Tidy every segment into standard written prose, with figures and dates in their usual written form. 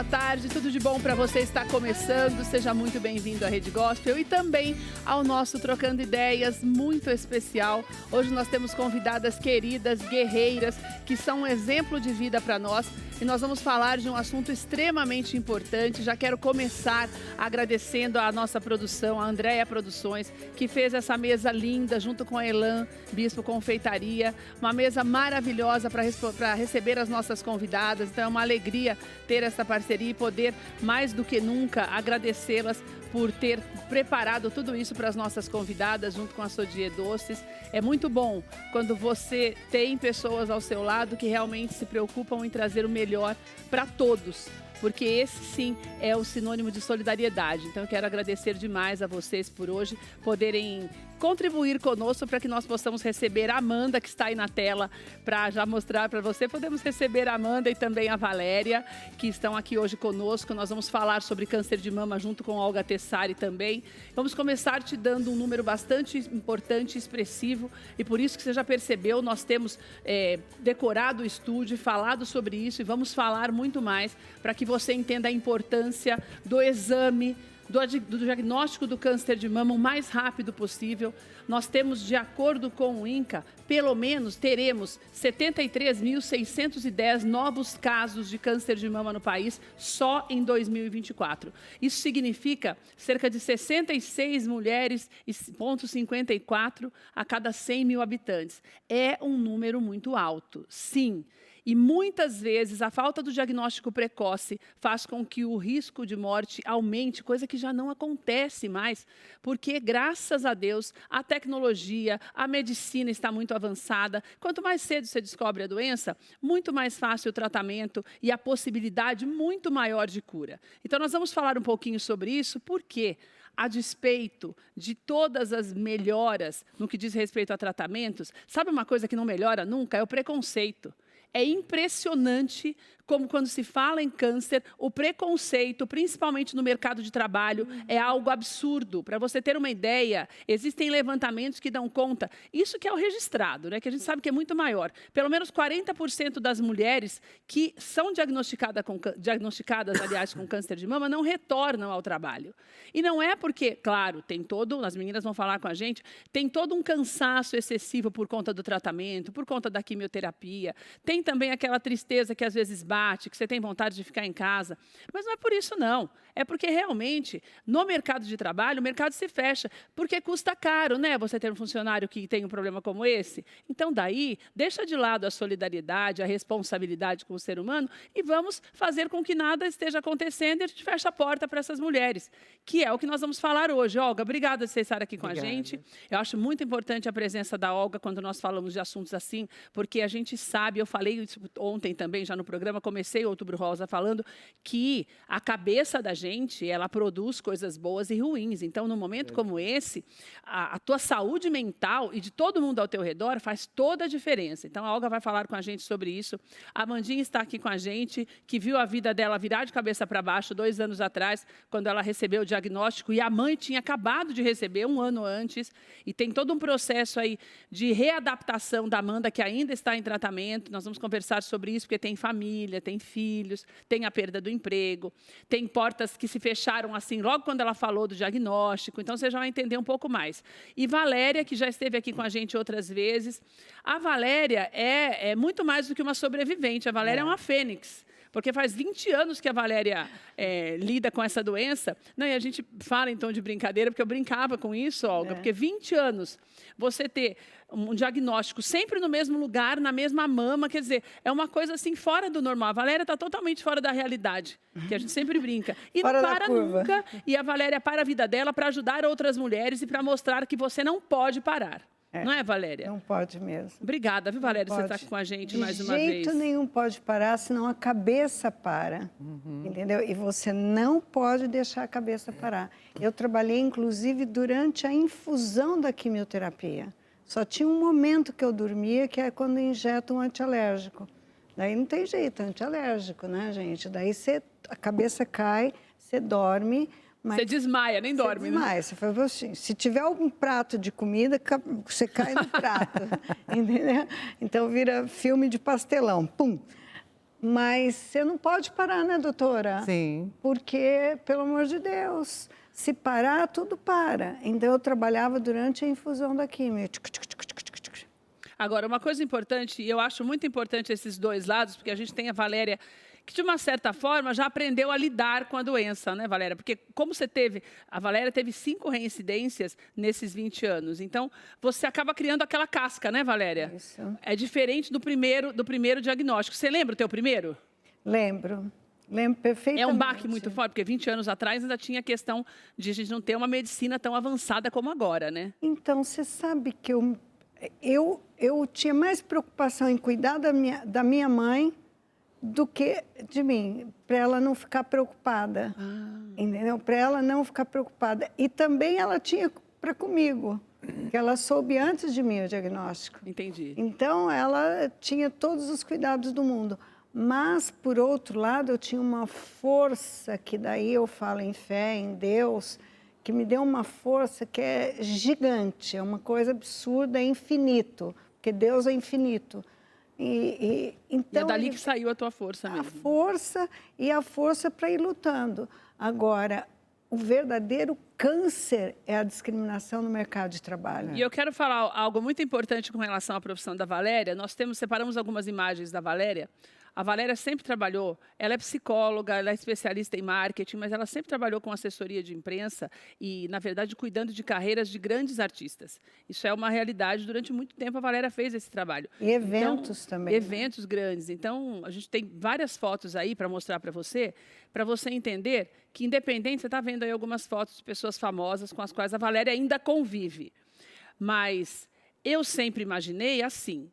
boa tarde, tudo de bom para você está começando, seja muito bem-vindo à Rede Gospel e também ao nosso Trocando Ideias muito especial. Hoje nós temos convidadas queridas, guerreiras, que são um exemplo de vida para nós. E nós vamos falar de um assunto extremamente importante. Já quero começar agradecendo a nossa produção, a Andréia Produções, que fez essa mesa linda junto com a Elan, Bispo Confeitaria. Uma mesa maravilhosa para receber as nossas convidadas. Então é uma alegria ter essa parceria e poder, mais do que nunca, agradecê-las por ter preparado tudo isso para as nossas convidadas, junto com a Sodier Doces. É muito bom quando você tem pessoas ao seu lado que realmente se preocupam em trazer o melhor para todos, porque esse sim é o sinônimo de solidariedade. Então eu quero agradecer demais a vocês por hoje poderem contribuir conosco para que nós possamos receber a Amanda, que está aí na tela, para já mostrar para você. Podemos receber a Amanda e também a Valéria, que estão aqui hoje conosco. Nós vamos falar sobre câncer de mama junto com a Olga Tessari também. Vamos começar te dando um número bastante importante e expressivo, e por isso que você já percebeu, nós temos decorado o estúdio, falado sobre isso, e vamos falar muito mais para que você entenda a importância do exame, do diagnóstico do câncer de mama o mais rápido possível. Nós temos, de acordo com o INCA, pelo menos teremos 73.610 novos casos de câncer de mama no país só em 2024. Isso significa cerca de 66 mulheres e 54 a cada 100 mil habitantes. É um número muito alto, sim. E muitas vezes a falta do diagnóstico precoce faz com que o risco de morte aumente, coisa que já não acontece mais, porque graças a Deus a tecnologia, a medicina está muito avançada. Quanto mais cedo você descobre a doença, muito mais fácil o tratamento e a possibilidade muito maior de cura. Então nós vamos falar um pouquinho sobre isso, porque a despeito de todas as melhoras no que diz respeito a tratamentos, sabe uma coisa que não melhora nunca? É o preconceito. É impressionante como, quando se fala em câncer, o preconceito, principalmente no mercado de trabalho, é algo absurdo. Para você ter uma ideia, existem levantamentos que dão conta, isso que é o registrado, né, que a gente sabe que é muito maior. Pelo menos 40% das mulheres que são diagnosticadas, aliás, com câncer de mama, não retornam ao trabalho. E não é porque, claro, as meninas vão falar com a gente, tem todo um cansaço excessivo por conta do tratamento, por conta da quimioterapia, tem também aquela tristeza que às vezes bate, que você tem vontade de ficar em casa. Mas não é por isso, não. É porque realmente, no mercado de trabalho, o mercado se fecha, porque custa caro, né? Você ter um funcionário que tem um problema como esse. Então, daí, deixa de lado a solidariedade, a responsabilidade com o ser humano e vamos fazer com que nada esteja acontecendo e a gente feche a porta para essas mulheres, que é o que nós vamos falar hoje. Olga, obrigada por você estar aqui com a gente. Eu acho muito importante a presença da Olga quando nós falamos de assuntos assim, porque a gente sabe, eu falei isso ontem também, já no programa, comecei o Outubro Rosa falando que a cabeça da gente, ela produz coisas boas e ruins. Então, num momento como esse, a tua saúde mental e de todo mundo ao teu redor faz toda a diferença. Então, a Olga vai falar com a gente sobre isso. A Amandinha está aqui com a gente, que viu a vida dela virar de cabeça para baixo 2 anos atrás, quando ela recebeu o diagnóstico, e a mãe tinha acabado de receber 1 ano antes, e tem todo um processo aí de readaptação da Amanda, que ainda está em tratamento. Nós vamos conversar sobre isso, porque tem família, tem filhos, tem a perda do emprego, tem portas que se fecharam assim logo quando ela falou do diagnóstico. Então você já vai entender um pouco mais. E Valéria, que já esteve aqui com a gente outras vezes. A Valéria é muito mais do que uma sobrevivente. A Valéria é uma fênix. Porque faz 20 anos que a Valéria lida com essa doença. Não, e a gente fala, então, de brincadeira, porque eu brincava com isso, Olga, porque 20 anos você ter um diagnóstico sempre no mesmo lugar, na mesma mama, quer dizer, é uma coisa assim fora do normal. A Valéria está totalmente fora da realidade, que a gente sempre brinca. E fora não para nunca. E a Valéria para a vida dela para ajudar outras mulheres e para mostrar que você não pode parar. Não é, Valéria? Não pode mesmo. Obrigada, viu, Valéria, você está com a gente mais uma vez. De jeito nenhum pode parar, senão a cabeça para, entendeu? E você não pode deixar a cabeça parar. Eu trabalhei, inclusive, durante a infusão da quimioterapia. Só tinha um momento que eu dormia, que é quando injeta um antialérgico. Daí não tem jeito, antialérgico, né, gente? Daí a cabeça cai, você dorme... Mas você desmaia, nem dorme, você desmaia, né? Você faz assim, se tiver algum prato de comida, você cai no prato, entendeu? Então vira filme de pastelão, pum. Mas você não pode parar, né, doutora? Sim. Porque, pelo amor de Deus, se parar, tudo para. Então, eu trabalhava durante a infusão da químio. Agora, uma coisa importante, e eu acho muito importante esses dois lados, porque a gente tem a Valéria, que de uma certa forma já aprendeu a lidar com a doença, né, Valéria? Porque como você teve, a Valéria teve 5 reincidências nesses 20 anos. Então, você acaba criando aquela casca, né, Valéria? Isso. É diferente do primeiro diagnóstico. Você lembra o teu primeiro? Lembro perfeitamente. É um baque muito forte, porque 20 anos atrás ainda tinha a questão de a gente não ter uma medicina tão avançada como agora, né? Então, você sabe que eu tinha mais preocupação em cuidar da minha mãe do que de mim, para ela não ficar preocupada, entendeu? Para ela não ficar preocupada. E também ela tinha para comigo, que ela soube antes de mim o diagnóstico. Entendi. Então, ela tinha todos os cuidados do mundo. Mas, por outro lado, eu tinha uma força, que daí eu falo em fé, em Deus, que me deu uma força que é gigante, é uma coisa absurda, é infinito, porque Deus é infinito. Então, é dali que saiu a tua força mesmo. A força para ir lutando. Agora, o verdadeiro câncer é a discriminação no mercado de trabalho. E eu quero falar algo muito importante com relação à profissão da Valéria. Nós separamos algumas imagens da Valéria. A Valéria sempre trabalhou, ela é psicóloga, ela é especialista em marketing, mas ela sempre trabalhou com assessoria de imprensa e, na verdade, cuidando de carreiras de grandes artistas. Isso é uma realidade. Durante muito tempo, a Valéria fez esse trabalho. E eventos também. Eventos grandes. Então, a gente tem várias fotos aí para mostrar para você entender que, independente, você está vendo aí algumas fotos de pessoas famosas com as quais a Valéria ainda convive. Mas eu sempre imaginei assim.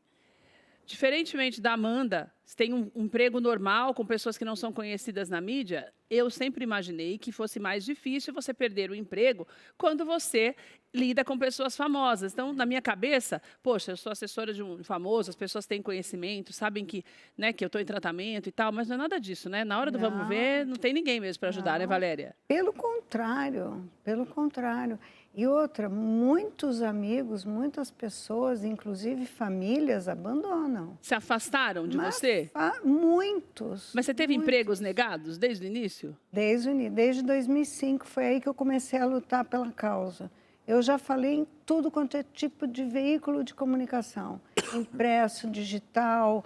Diferentemente da Amanda, se tem um emprego normal com pessoas que não são conhecidas na mídia, eu sempre imaginei que fosse mais difícil você perder o emprego quando você lida com pessoas famosas. Então, na minha cabeça, poxa, eu sou assessora de um famoso, as pessoas têm conhecimento, sabem que, né, que eu estou em tratamento e tal, mas não é nada disso, né? Na hora do vamos ver, não tem ninguém mesmo para ajudar, né, Valéria? Pelo contrário, pelo contrário. E outra, muitos amigos, muitas pessoas, inclusive famílias, abandonam. Se afastaram de você? Muitos. Mas você teve empregos negados desde o início? Desde 2005, foi aí que eu comecei a lutar pela causa. Eu já falei em tudo quanto é tipo de veículo de comunicação. Impresso, digital,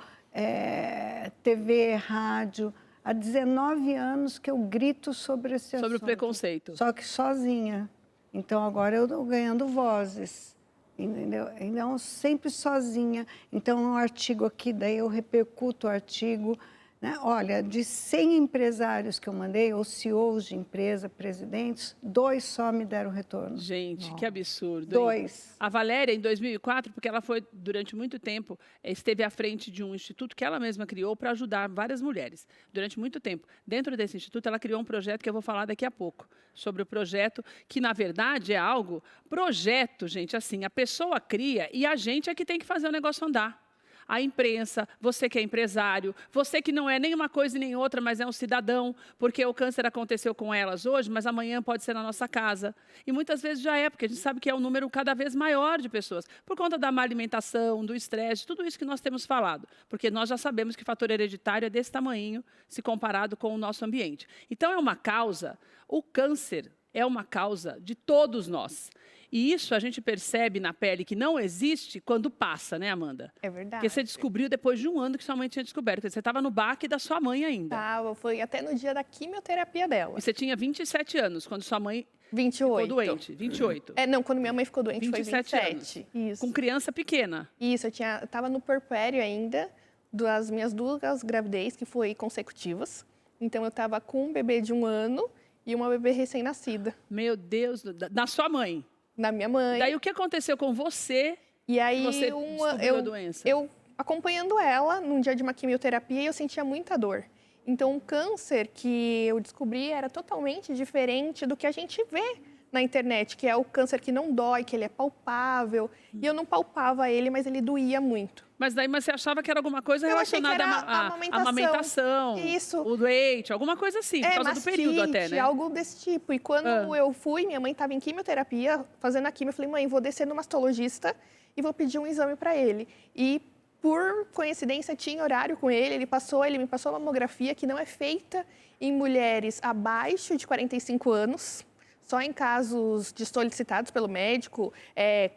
TV, rádio. Há 19 anos que eu grito sobre esse assunto. Sobre o preconceito. Só que sozinha. Então, agora eu estou ganhando vozes, entendeu? Então, sempre sozinha. Então, um artigo aqui, daí eu repercuto o artigo. Né? Olha, de 100 empresários que eu mandei, ou CEOs de empresa, presidentes, 2 só me deram retorno. Gente, que absurdo. 2. A Valéria, em 2004, porque ela foi, durante muito tempo, esteve à frente de um instituto que ela mesma criou para ajudar várias mulheres. Durante muito tempo. Dentro desse instituto, ela criou um projeto que eu vou falar daqui a pouco. Sobre o projeto, que, na verdade, é algo... Projeto, gente, assim, a pessoa cria e a gente é que tem que fazer o negócio andar. A imprensa, você que é empresário, você que não é nem uma coisa nem outra, mas é um cidadão, porque o câncer aconteceu com elas hoje, mas amanhã pode ser na nossa casa. E muitas vezes já é, porque a gente sabe que é um número cada vez maior de pessoas, por conta da má alimentação, do estresse, tudo isso que nós temos falado. Porque nós já sabemos que o fator hereditário é desse tamanho, se comparado com o nosso ambiente. Então, é uma causa, o câncer é uma causa de todos nós. E isso a gente percebe na pele que não existe quando passa, né, Amanda? É verdade. Porque você descobriu depois de um ano que sua mãe tinha descoberto. Você estava no baque da sua mãe ainda. Foi até no dia da quimioterapia dela. E você tinha 27 anos, quando sua mãe 28. ficou doente. 28. Não, quando minha mãe ficou doente 27 foi 27. anos. Isso. Com criança pequena. Isso, eu estava no puerpério ainda, das minhas 2 gravidez, que foram consecutivas. Então, eu estava com um bebê de 1 ano e uma bebê recém-nascida. Meu Deus, da sua mãe. Na minha mãe. Daí o que aconteceu com você? E aí você descobriu a doença? Eu acompanhando ela num dia de uma quimioterapia, eu sentia muita dor. Então, o câncer que eu descobri era totalmente diferente do que a gente vê na internet, que é o câncer que não dói, que ele é palpável. E eu não palpava ele, mas ele doía muito. Mas você achava que era alguma coisa relacionada à amamentação, isso. O leite, alguma coisa assim, por causa do período até, né? Algo desse tipo. E quando eu fui, minha mãe estava em quimioterapia, fazendo a quimio, eu falei, mãe, vou descer no mastologista e vou pedir um exame para ele. E por coincidência, tinha horário com ele, ele me passou uma mamografia que não é feita em mulheres abaixo de 45 anos, só em casos de solicitados pelo médico,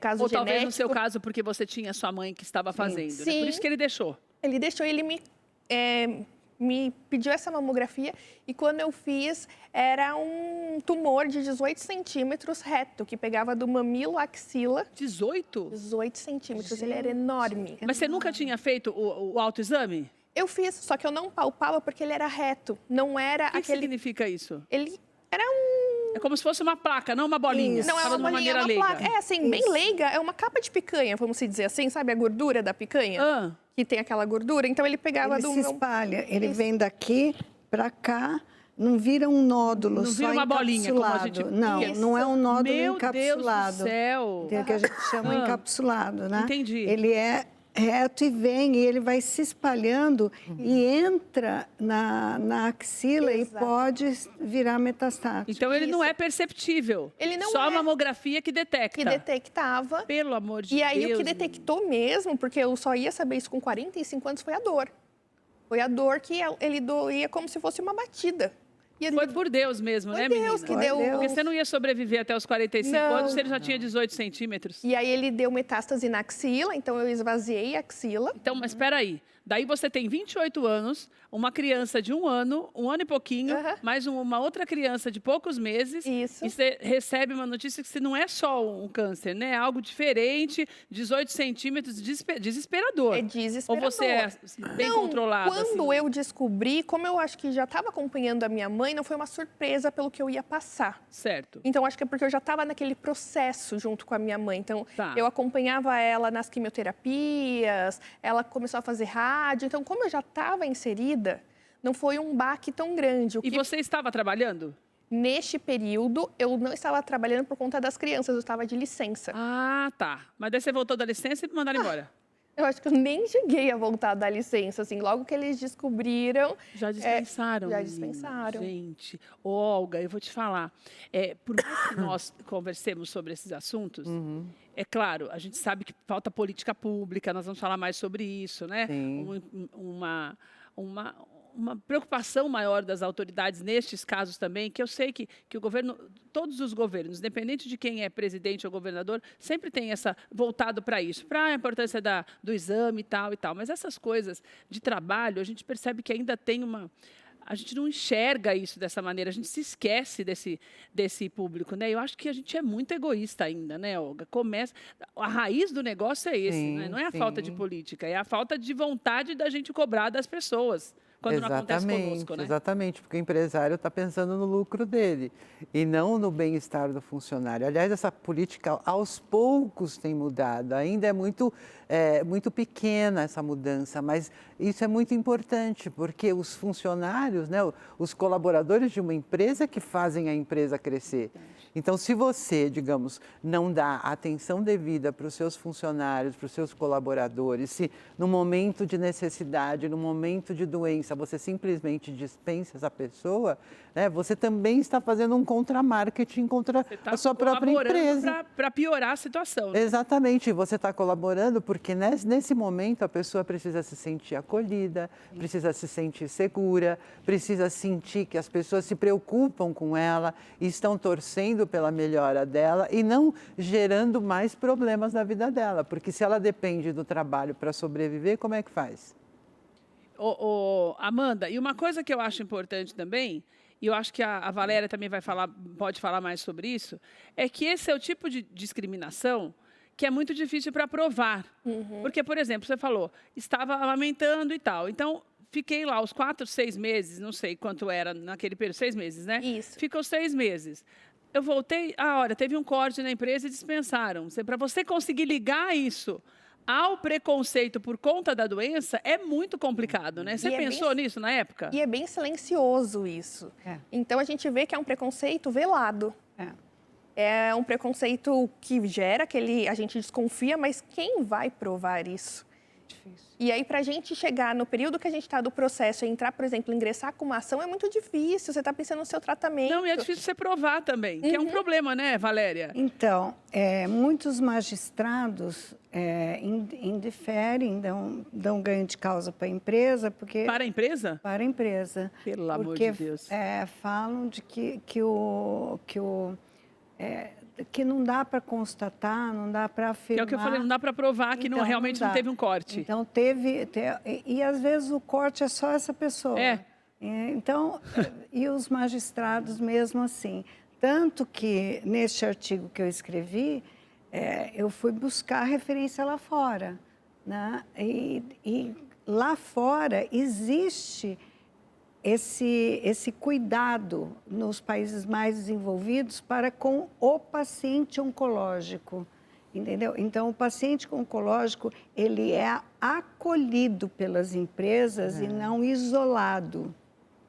caso Ou genético. talvez no seu caso, porque você tinha sua mãe que estava fazendo, né? Sim. Por isso que ele deixou. Ele deixou, ele me pediu essa mamografia e quando eu fiz, era um tumor de 18 centímetros reto, que pegava do mamilo à axila. 18? 18 centímetros, ele era enorme. Mas você nunca tinha feito o autoexame? Eu fiz, só que eu não palpava porque ele era reto, não era O que aquele... significa isso? Ele era um... É como se fosse uma placa, não uma bolinha. Isso. Não é Falando uma de bolinha, é uma maneira placa. leiga. É assim, bem leiga, é uma capa de picanha, vamos dizer assim, sabe a gordura da picanha? Ah, Que tem aquela gordura, então ele pegava Ele do se meu... espalha, ele vem daqui para cá, não vira um nódulo não só vira uma bolinha, como a encapsulado. gente... Não, Isso. não é um nódulo Meu encapsulado. Deus do céu. Que a gente chama encapsulado, né? Entendi. Ele é reto e vem, e ele vai se espalhando e entra na axila e Exato. pode virar metastático. Então ele não Isso. é perceptível. Ele não Só a é. mamografia que detecta. Que detectava. Pelo amor de E aí Deus. o que detectou mesmo, porque eu só ia saber isso com 45 anos, foi a dor. Foi a dor que ele doía como se fosse uma batida. E ele... Foi por Deus mesmo, Foi né, Deus menina? que deu... Porque você não ia sobreviver até os 45 Não. anos se ele já tinha 18 centímetros. E aí ele deu metástase na axila, então eu esvaziei a axila. Então, mas espera aí. Daí você tem 28 anos, uma criança de um ano e pouquinho, Aham. mais uma outra criança de poucos meses. Isso. E você recebe uma notícia que não é só um câncer, né? É algo diferente, 18 centímetros, desesperador. É desesperador. Ou você é bem Não, controlado? quando assim? eu descobri, como eu acho que já estava acompanhando a minha mãe, não foi uma surpresa pelo que eu ia passar. Certo. Então, acho que é porque eu já estava naquele processo junto com a minha mãe. Então, Tá. eu acompanhava ela nas quimioterapias, ela começou a fazer rádio. Então, como eu já estava inserida, não foi um baque tão grande. E você estava trabalhando? Neste período, eu não estava trabalhando por conta das crianças, eu estava de licença. Ah, tá. Mas daí você voltou da licença e mandaram embora. Eu acho que eu nem cheguei a voltar da licença, assim, logo que eles descobriram... Já dispensaram, já menina. dispensaram. Gente, Olga, eu vou te falar. Por mais que nós conversemos sobre esses assuntos, é claro, a gente sabe que falta política pública, nós vamos falar mais sobre isso, né? Sim. Uma preocupação maior das autoridades nestes casos também, que eu sei que o governo, todos os governos, independente de quem é presidente ou governador, sempre tem essa voltado para isso, para a importância do exame e tal, mas essas coisas de trabalho, a gente percebe que ainda tem a gente não enxerga isso dessa maneira, a gente se esquece desse público, né? Eu acho que a gente é muito egoísta ainda, né, Olga? A raiz do negócio é esse, Sim, né? Não é a sim. falta de política, é a falta de vontade da gente cobrar das pessoas, quando não acontece conosco, né? Exatamente, porque o empresário está pensando no lucro dele e não no bem-estar do funcionário. Aliás, essa política aos poucos tem mudado, ainda é muito pequena essa mudança, mas isso é muito importante, porque os funcionários, né, os colaboradores de uma empresa que fazem a empresa crescer. Então, se você, digamos, não dá atenção devida para os seus funcionários, para os seus colaboradores, se no momento de necessidade, no momento de doença, você simplesmente dispensa essa pessoa, né, você também está fazendo um contra-marketing contra a sua própria empresa. Para piorar a situação, né? Exatamente, você está colaborando porque nesse momento a pessoa precisa se sentir acolhida, precisa se sentir segura, precisa sentir que as pessoas se preocupam com ela e estão torcendo pela melhora dela e não gerando mais problemas na vida dela, porque se ela depende do trabalho para sobreviver, como é que faz? Amanda, e uma coisa que eu acho importante também, e eu acho que a Valéria também pode falar mais sobre isso, é que esse é o tipo de discriminação que é muito difícil para provar. Porque, por exemplo, você falou, estava amamentando e tal, então fiquei lá os 4, 6 meses, não sei quanto era naquele período, 6 meses, né? Isso. Ficou 6 meses. Eu voltei, olha, teve um corte na empresa e dispensaram. Para você conseguir ligar isso ao preconceito por conta da doença, é muito complicado, né? Você pensou nisso na época? E é bem silencioso isso. Então, a gente vê que é um preconceito velado. É um preconceito que gera a gente desconfia, mas quem vai provar isso? Difícil. E aí, para a gente chegar no período que a gente está do processo e entrar, por exemplo, ingressar com uma ação, é muito difícil. Você está pensando no seu tratamento. Não, e é difícil você provar também, que é um problema, né, Valéria? Então, muitos magistrados indiferem, dão ganho de causa para a empresa, porque... Para a empresa? Para a empresa. Pelo amor porque, de Deus. falam de que não dá para constatar, não dá para afirmar. Que é o que eu falei, não dá para provar que Então, realmente não dá. teve um corte. Então, e às vezes o corte é só essa pessoa. Então, e os magistrados mesmo assim. Tanto que, neste artigo que eu escrevi, eu fui buscar referência lá fora. Né? E lá fora existe esse cuidado nos países mais desenvolvidos para com o paciente oncológico, entendeu? Então, o paciente oncológico, ele é acolhido pelas empresas e não isolado.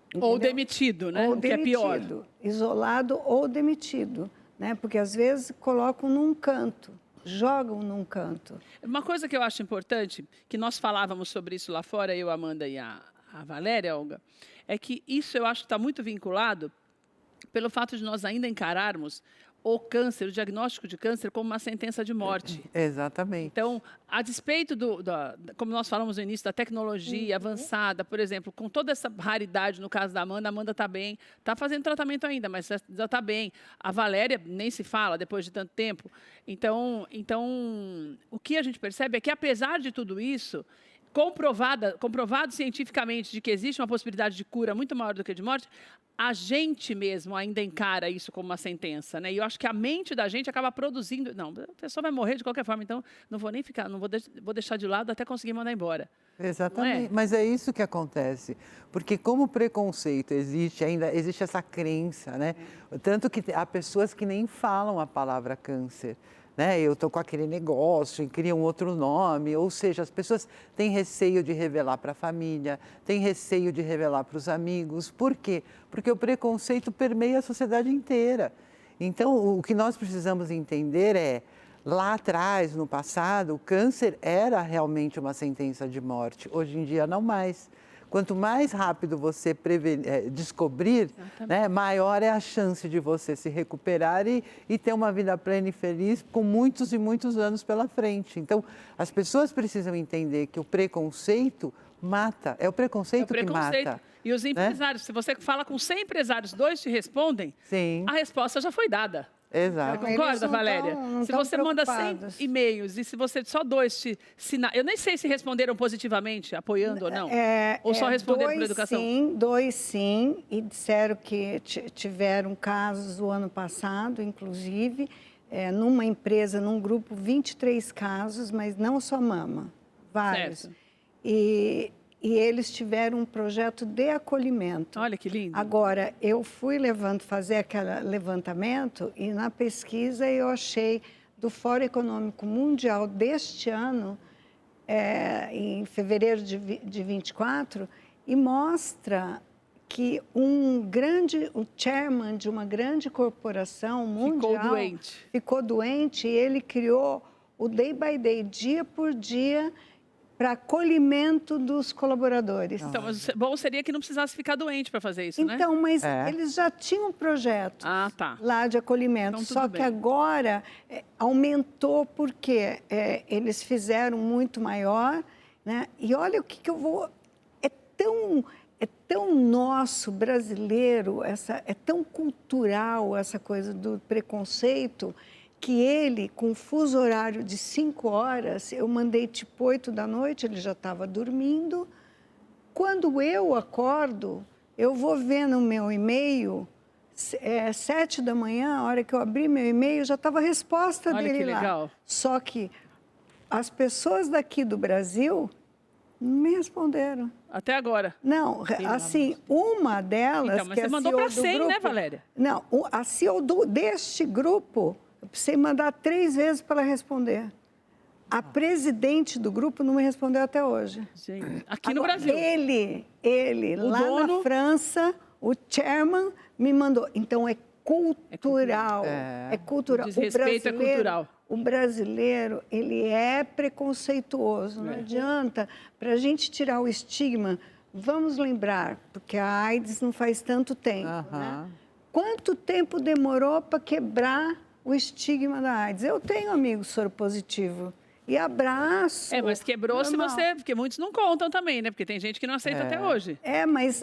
Entendeu? Ou demitido, né? Ou o que é pior. Isolado ou demitido, né? Porque às vezes colocam num canto, jogam num canto. Uma coisa que eu acho importante, que nós falávamos sobre isso lá fora, eu, a Amanda e a Valéria, Olga, é que isso eu acho que está muito vinculado pelo fato de nós ainda encararmos o câncer, o diagnóstico de câncer, como uma sentença de morte. Exatamente. Então, a despeito como nós falamos no início, da tecnologia avançada, por exemplo, com toda essa raridade no caso da Amanda, a Amanda está bem, está fazendo tratamento ainda, mas já está bem. A Valéria nem se fala depois de tanto tempo. Então, o que a gente percebe é que, apesar de tudo isso, comprovado cientificamente de que existe uma possibilidade de cura muito maior do que de morte, a gente mesmo ainda encara isso como uma sentença, né? E eu acho que a mente da gente acaba produzindo... Não, a pessoa vai morrer de qualquer forma, então não vou nem ficar, vou deixar de lado até conseguir mandar embora. Exatamente, mas é isso que acontece, porque como o preconceito existe, ainda existe essa crença, né? Tanto que há pessoas que nem falam a palavra câncer, né? Eu estou com aquele negócio e cria um outro nome, ou seja, as pessoas têm receio de revelar para a família, têm receio de revelar para os amigos. Por quê? Porque o preconceito permeia a sociedade inteira. Então, o que nós precisamos entender é, lá atrás, no passado, o câncer era realmente uma sentença de morte, hoje em dia não mais. Quanto mais rápido você descobrir, né, maior é a chance de você se recuperar e ter uma vida plena e feliz com muitos e muitos anos pela frente. Então, as pessoas precisam entender que o preconceito mata, é o preconceito que mata. E os empresários, se você fala com 100 empresários, 2 te respondem, Sim. A resposta já foi dada. Exato. Você concorda, Valéria? Se você manda 100 e-mails e se você só 2 te eu nem sei se responderam positivamente, apoiando ou não. Ou só responderam por educação? 2 sim, e disseram que tiveram casos o ano passado, inclusive, numa empresa, num grupo, 23 casos, mas não só mama, vários. Certo. E eles tiveram um projeto de acolhimento. Olha que lindo. Agora, eu fui fazer aquele levantamento e na pesquisa eu achei do Fórum Econômico Mundial deste ano, em fevereiro de 24, e mostra que o chairman de uma grande corporação mundial ficou doente e ele criou o Day by Day, dia por dia, para acolhimento dos colaboradores. Então, mas bom seria que não precisasse ficar doente para fazer isso, né? Então, mas eles já tinham um projeto lá de acolhimento, então, só que agora aumentou porque eles fizeram muito maior, né? E olha o que eu vou... É tão nosso, brasileiro, é tão cultural essa coisa do preconceito, que ele, com fuso horário de 5 horas, eu mandei tipo 8 da noite, ele já estava dormindo. Quando eu acordo, eu vou ver no meu e-mail, 7 da manhã, a hora que eu abri meu e-mail, já estava a resposta dele lá. Legal. Só que as pessoas daqui do Brasil não me responderam. Até agora? Não, assim, uma delas... Então, mas você mandou para 100, né, Valéria? Não, a CEO deste grupo... Eu precisei mandar 3 vezes para ela responder. A presidente do grupo não me respondeu até hoje. Gente, aqui no Brasil. Ele lá na França, o chairman, me mandou. Então, é cultural. É. É cultural. O desrespeito é cultural. O brasileiro, ele é preconceituoso. Não adianta. Para a gente tirar o estigma, vamos lembrar, porque a AIDS não faz tanto tempo, né? Quanto tempo demorou para quebrar o estigma da AIDS? Eu tenho amigo soropositivo. E abraço. Mas quebrou normal. se você... Porque muitos não contam também, né? Porque tem gente que não aceita até hoje. Mas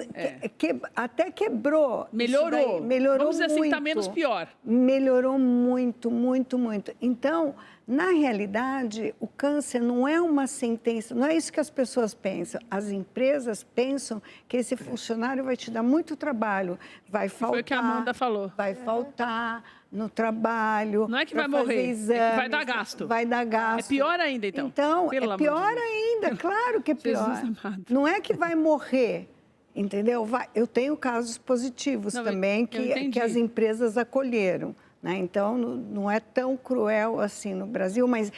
até quebrou. Melhorou. Melhorou Vamos dizer muito. assim que está menos pior. Melhorou muito, muito, muito. Então, na realidade, o câncer não é uma sentença, não é isso que as pessoas pensam. As empresas pensam que esse funcionário vai te dar muito trabalho, vai faltar. Foi o que a Amanda falou. Vai faltar no trabalho. Não é que vai pra fazer morrer, exames, é que vai dar gasto. Vai dar gasto. É pior ainda, então. Então, Pelo é amor de pior Deus. ainda, claro que é pior. Jesus amado. Não é que vai morrer, entendeu? Eu tenho casos positivos também que as empresas acolheram, né? Então, não é tão cruel assim no Brasil, mas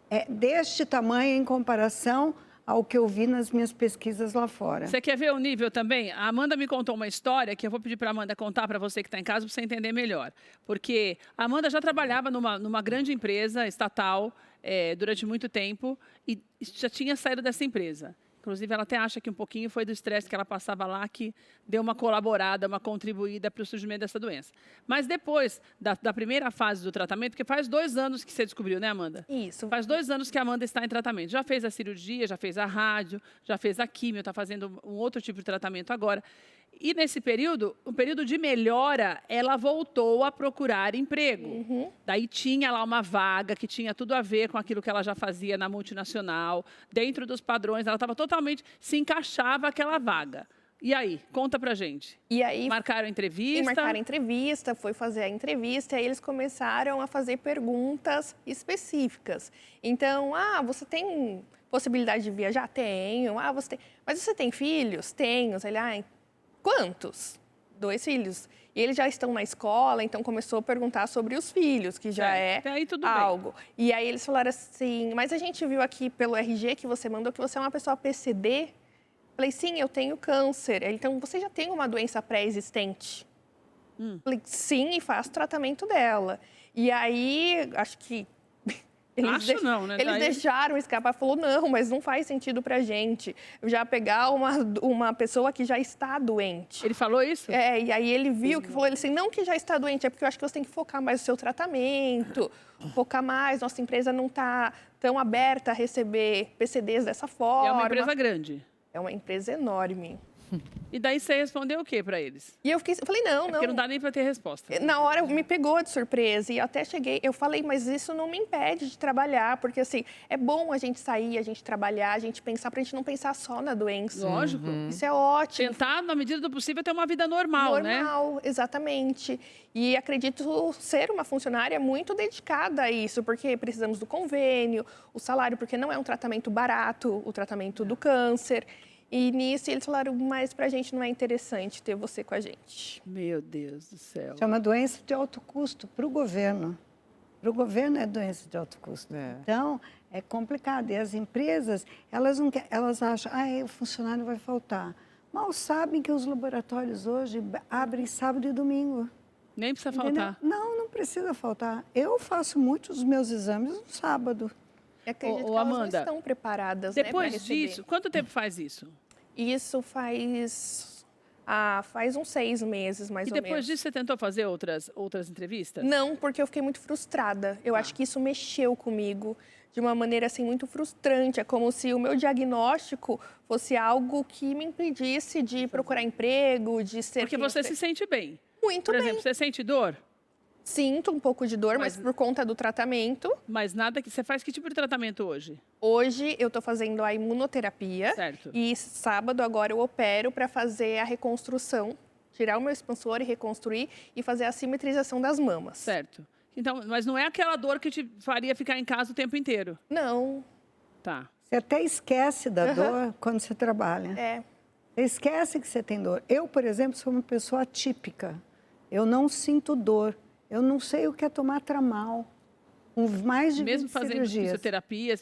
é deste tamanho em comparação ao que eu vi nas minhas pesquisas lá fora. Você quer ver o nível também? A Amanda me contou uma história que eu vou pedir para a Amanda contar para você que está em casa, para você entender melhor. Porque a Amanda já trabalhava numa grande empresa estatal durante muito tempo e já tinha saído dessa empresa. Inclusive, ela até acha que um pouquinho foi do estresse que ela passava lá que deu uma colaborada, uma contribuída para o surgimento dessa doença. Mas depois da primeira fase do tratamento, porque faz 2 anos que você descobriu, né, Amanda? Isso. Faz 2 anos que a Amanda está em tratamento. Já fez a cirurgia, já fez a rádio, já fez a químio, está fazendo um outro tipo de tratamento agora. E nesse período, o período de melhora, ela voltou a procurar emprego. Daí tinha lá uma vaga que tinha tudo a ver com aquilo que ela já fazia na multinacional, dentro dos padrões, ela estava totalmente, se encaixava aquela vaga. E aí, conta pra gente. E aí marcaram entrevista? Marcaram entrevista, foi fazer a entrevista, e aí eles começaram a fazer perguntas específicas. Então, você tem possibilidade de viajar? Tenho. Você tem... Mas você tem filhos? Tenho. Ele, quantos? 2 filhos. E eles já estão na escola, então começou a perguntar sobre os filhos, que já é aí tudo algo. bem. E aí eles falaram assim, mas a gente viu aqui pelo RG que você mandou que você é uma pessoa PCD. Falei, sim, eu tenho câncer. Então, você já tem uma doença pré-existente? Falei, sim, e faço tratamento dela. E aí, acho que... Eles deixaram escapar, falou, não, mas não faz sentido pra gente já pegar uma pessoa que já está doente. Ele falou isso? E aí ele viu que falou, ele assim, não que já está doente, é porque eu acho que você tem que focar mais no seu tratamento, focar mais, nossa empresa não está tão aberta a receber PCDs dessa forma. É uma empresa grande. É uma empresa enorme. E daí você respondeu o que para eles? E eu falei, não. Porque não dá nem para ter resposta. Na hora me pegou de surpresa e eu até cheguei, eu falei, mas isso não me impede de trabalhar, porque assim, é bom a gente sair, a gente trabalhar, a gente pensar, pra gente não pensar só na doença. Lógico. Isso é ótimo. Tentar, na medida do possível, ter uma vida normal, né? Normal, exatamente. E acredito ser uma funcionária muito dedicada a isso, porque precisamos do convênio, o salário, porque não é um tratamento barato, o tratamento do câncer. E nisso eles falaram, mas pra gente não é interessante ter você com a gente. Meu Deus do céu. É uma doença de alto custo para o governo. Para o governo é doença de alto custo. Então, é complicado. E as empresas, elas acham, o funcionário vai faltar. Mal sabem que os laboratórios hoje abrem sábado e domingo. Nem precisa faltar. Não precisa faltar. Eu faço muitos dos meus exames no sábado. Acredito que elas não estão preparadas, depois disso, quanto tempo faz isso? Isso faz uns 6 meses, mais ou menos. E depois disso, você tentou fazer outras entrevistas? Não, porque eu fiquei muito frustrada. Eu acho que isso mexeu comigo de uma maneira assim muito frustrante. É como se o meu diagnóstico fosse algo que me impedisse de procurar emprego, de ser... Porque você se sente bem. Muito bem. Por exemplo, você sente dor? Sinto um pouco de dor, mas por conta do tratamento. Mas nada que... Você faz que tipo de tratamento hoje? Hoje eu estou fazendo a imunoterapia. Certo. E sábado agora eu opero para fazer a reconstrução, tirar o meu expansor e reconstruir e fazer a simetrização das mamas. Certo. Então, mas não é aquela dor que te faria ficar em casa o tempo inteiro? Não. Tá. Você até esquece da dor quando você trabalha. Você esquece que você tem dor. Eu, por exemplo, sou uma pessoa atípica. Eu não sinto dor. Eu não sei o que é tomar tramal. Com mais de 20 mesmo fazendo cirurgias. Fisioterapia,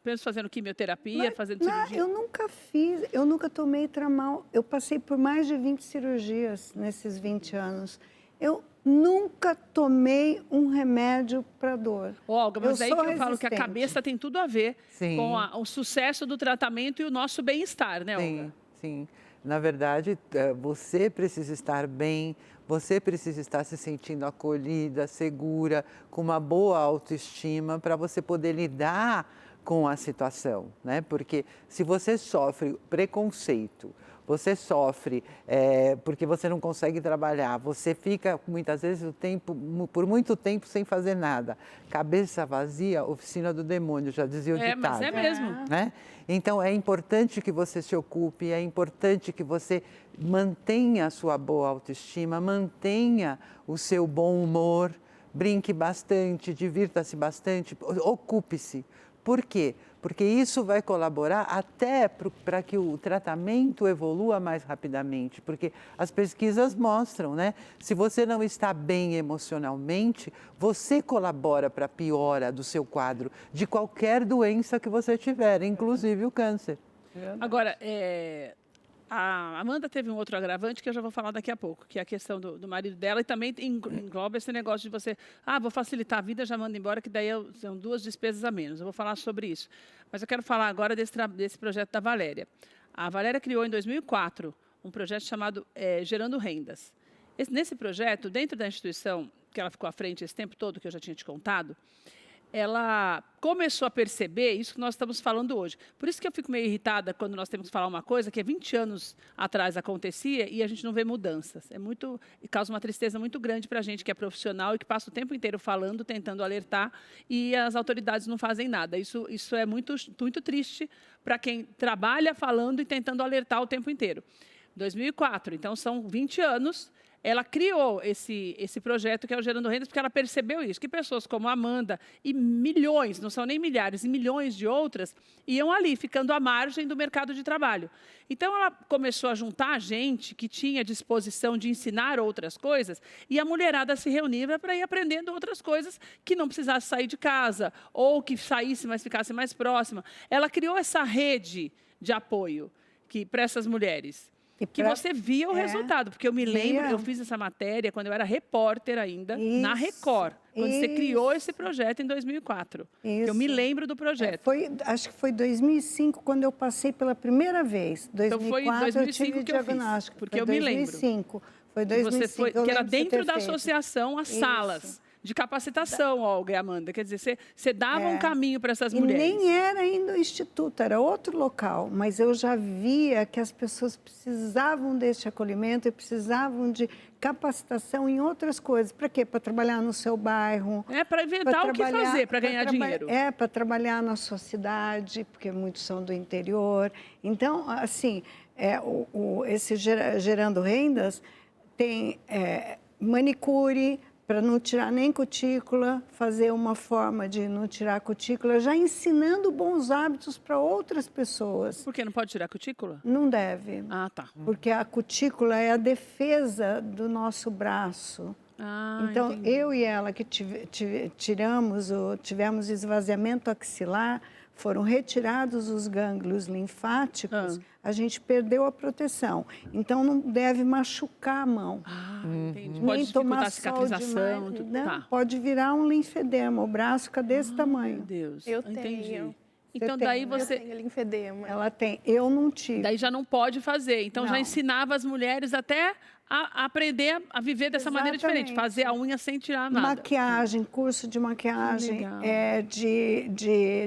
mesmo fazendo quimioterapia, fazendo cirurgia? Eu nunca fiz, eu nunca tomei tramal. Eu passei por mais de 20 cirurgias nesses 20 anos. Eu nunca tomei um remédio para dor. Olga, mas aí que sou eu falo que a resistente. cabeça tem tudo a ver Sim. com o sucesso do tratamento e o nosso bem-estar, né, Olga? Sim, sim. Na verdade, você precisa estar bem, você precisa estar se sentindo acolhida, segura, com uma boa autoestima para você poder lidar com a situação, né? Porque se você sofre preconceito, você sofre porque você não consegue trabalhar, você fica muitas vezes por muito tempo sem fazer nada. Cabeça vazia, oficina do demônio, já dizia o ditado. Mas é mesmo. Né? Então, é importante que você se ocupe, é importante que você mantenha a sua boa autoestima, mantenha o seu bom humor, brinque bastante, divirta-se bastante, ocupe-se. Por quê? Porque isso vai colaborar até para que o tratamento evolua mais rapidamente, porque as pesquisas mostram, né? Se você não está bem emocionalmente, você colabora para a piora do seu quadro, de qualquer doença que você tiver, inclusive o câncer. Agora, a Amanda teve um outro agravante que eu já vou falar daqui a pouco, que é a questão do marido dela, e também engloba esse negócio de você, vou facilitar a vida, já manda embora, que daí são 2 despesas a menos. Eu vou falar sobre isso. Mas eu quero falar agora desse projeto da Valéria. A Valéria criou em 2004 um projeto chamado Gerando Rendas. Nesse projeto, dentro da instituição, que ela ficou à frente esse tempo todo, que eu já tinha te contado, ela começou a perceber isso que nós estamos falando hoje. Por isso que eu fico meio irritada quando nós temos que falar uma coisa que há 20 anos atrás acontecia e a gente não vê mudanças. Causa uma tristeza muito grande para a gente que é profissional e que passa o tempo inteiro falando, tentando alertar, e as autoridades não fazem nada. Isso é muito, muito triste para quem trabalha falando e tentando alertar o tempo inteiro. 2004, então são 20 anos. Ela criou esse projeto que é o Gerando Rendas, porque ela percebeu isso, que pessoas como a Amanda e milhões, não são nem milhares, e milhões de outras, iam ali, ficando à margem do mercado de trabalho. Então, ela começou a juntar gente que tinha disposição de ensinar outras coisas, e a mulherada se reunia para ir aprendendo outras coisas que não precisasse sair de casa, ou que saísse, mas ficasse mais próxima. Ela criou essa rede de apoio para essas mulheres. Que você via o resultado, porque eu me lembro, eu fiz essa matéria quando eu era repórter ainda, na Record, quando você criou esse projeto em 2004. Eu me lembro do projeto. Acho que foi 2005, quando eu passei pela primeira vez. 2004, então foi em 2005 que eu fiz, porque eu me lembro. 2005. Foi 2005, que era dentro da associação, as salas de capacitação, Olga e Amanda. Quer dizer, você dava um caminho para essas mulheres. E nem era ainda o instituto, era outro local. Mas eu já via que as pessoas precisavam deste acolhimento e precisavam de capacitação em outras coisas. Para quê? Para trabalhar no seu bairro. Para inventar o que fazer, para ganhar dinheiro. Para trabalhar na sua cidade, porque muitos são do interior. Então, assim, esse Gerando Rendas tem manicure, para não tirar nem cutícula, fazer uma forma de não tirar cutícula, já ensinando bons hábitos para outras pessoas. Por que não pode tirar cutícula? Não deve. Tá. Porque a cutícula é a defesa do nosso braço. Então, entendi. Eu e ela que tivemos esvaziamento axilar, foram retirados os gânglios linfáticos, a gente perdeu a proteção. Então, não deve machucar a mão. Entendi. Nem Pode tomar dificultar a cicatrização. sol demais. Não, pode virar um linfedema, o braço fica desse tamanho. Meu Deus, Eu entendi. tenho. Então, daí você... Eu tenho linfedema. Ela tem, eu não tive. Daí já não pode fazer. Então, já ensinava as mulheres até a aprender a viver dessa maneira diferente. Fazer a unha sem tirar nada. Maquiagem, curso de maquiagem, de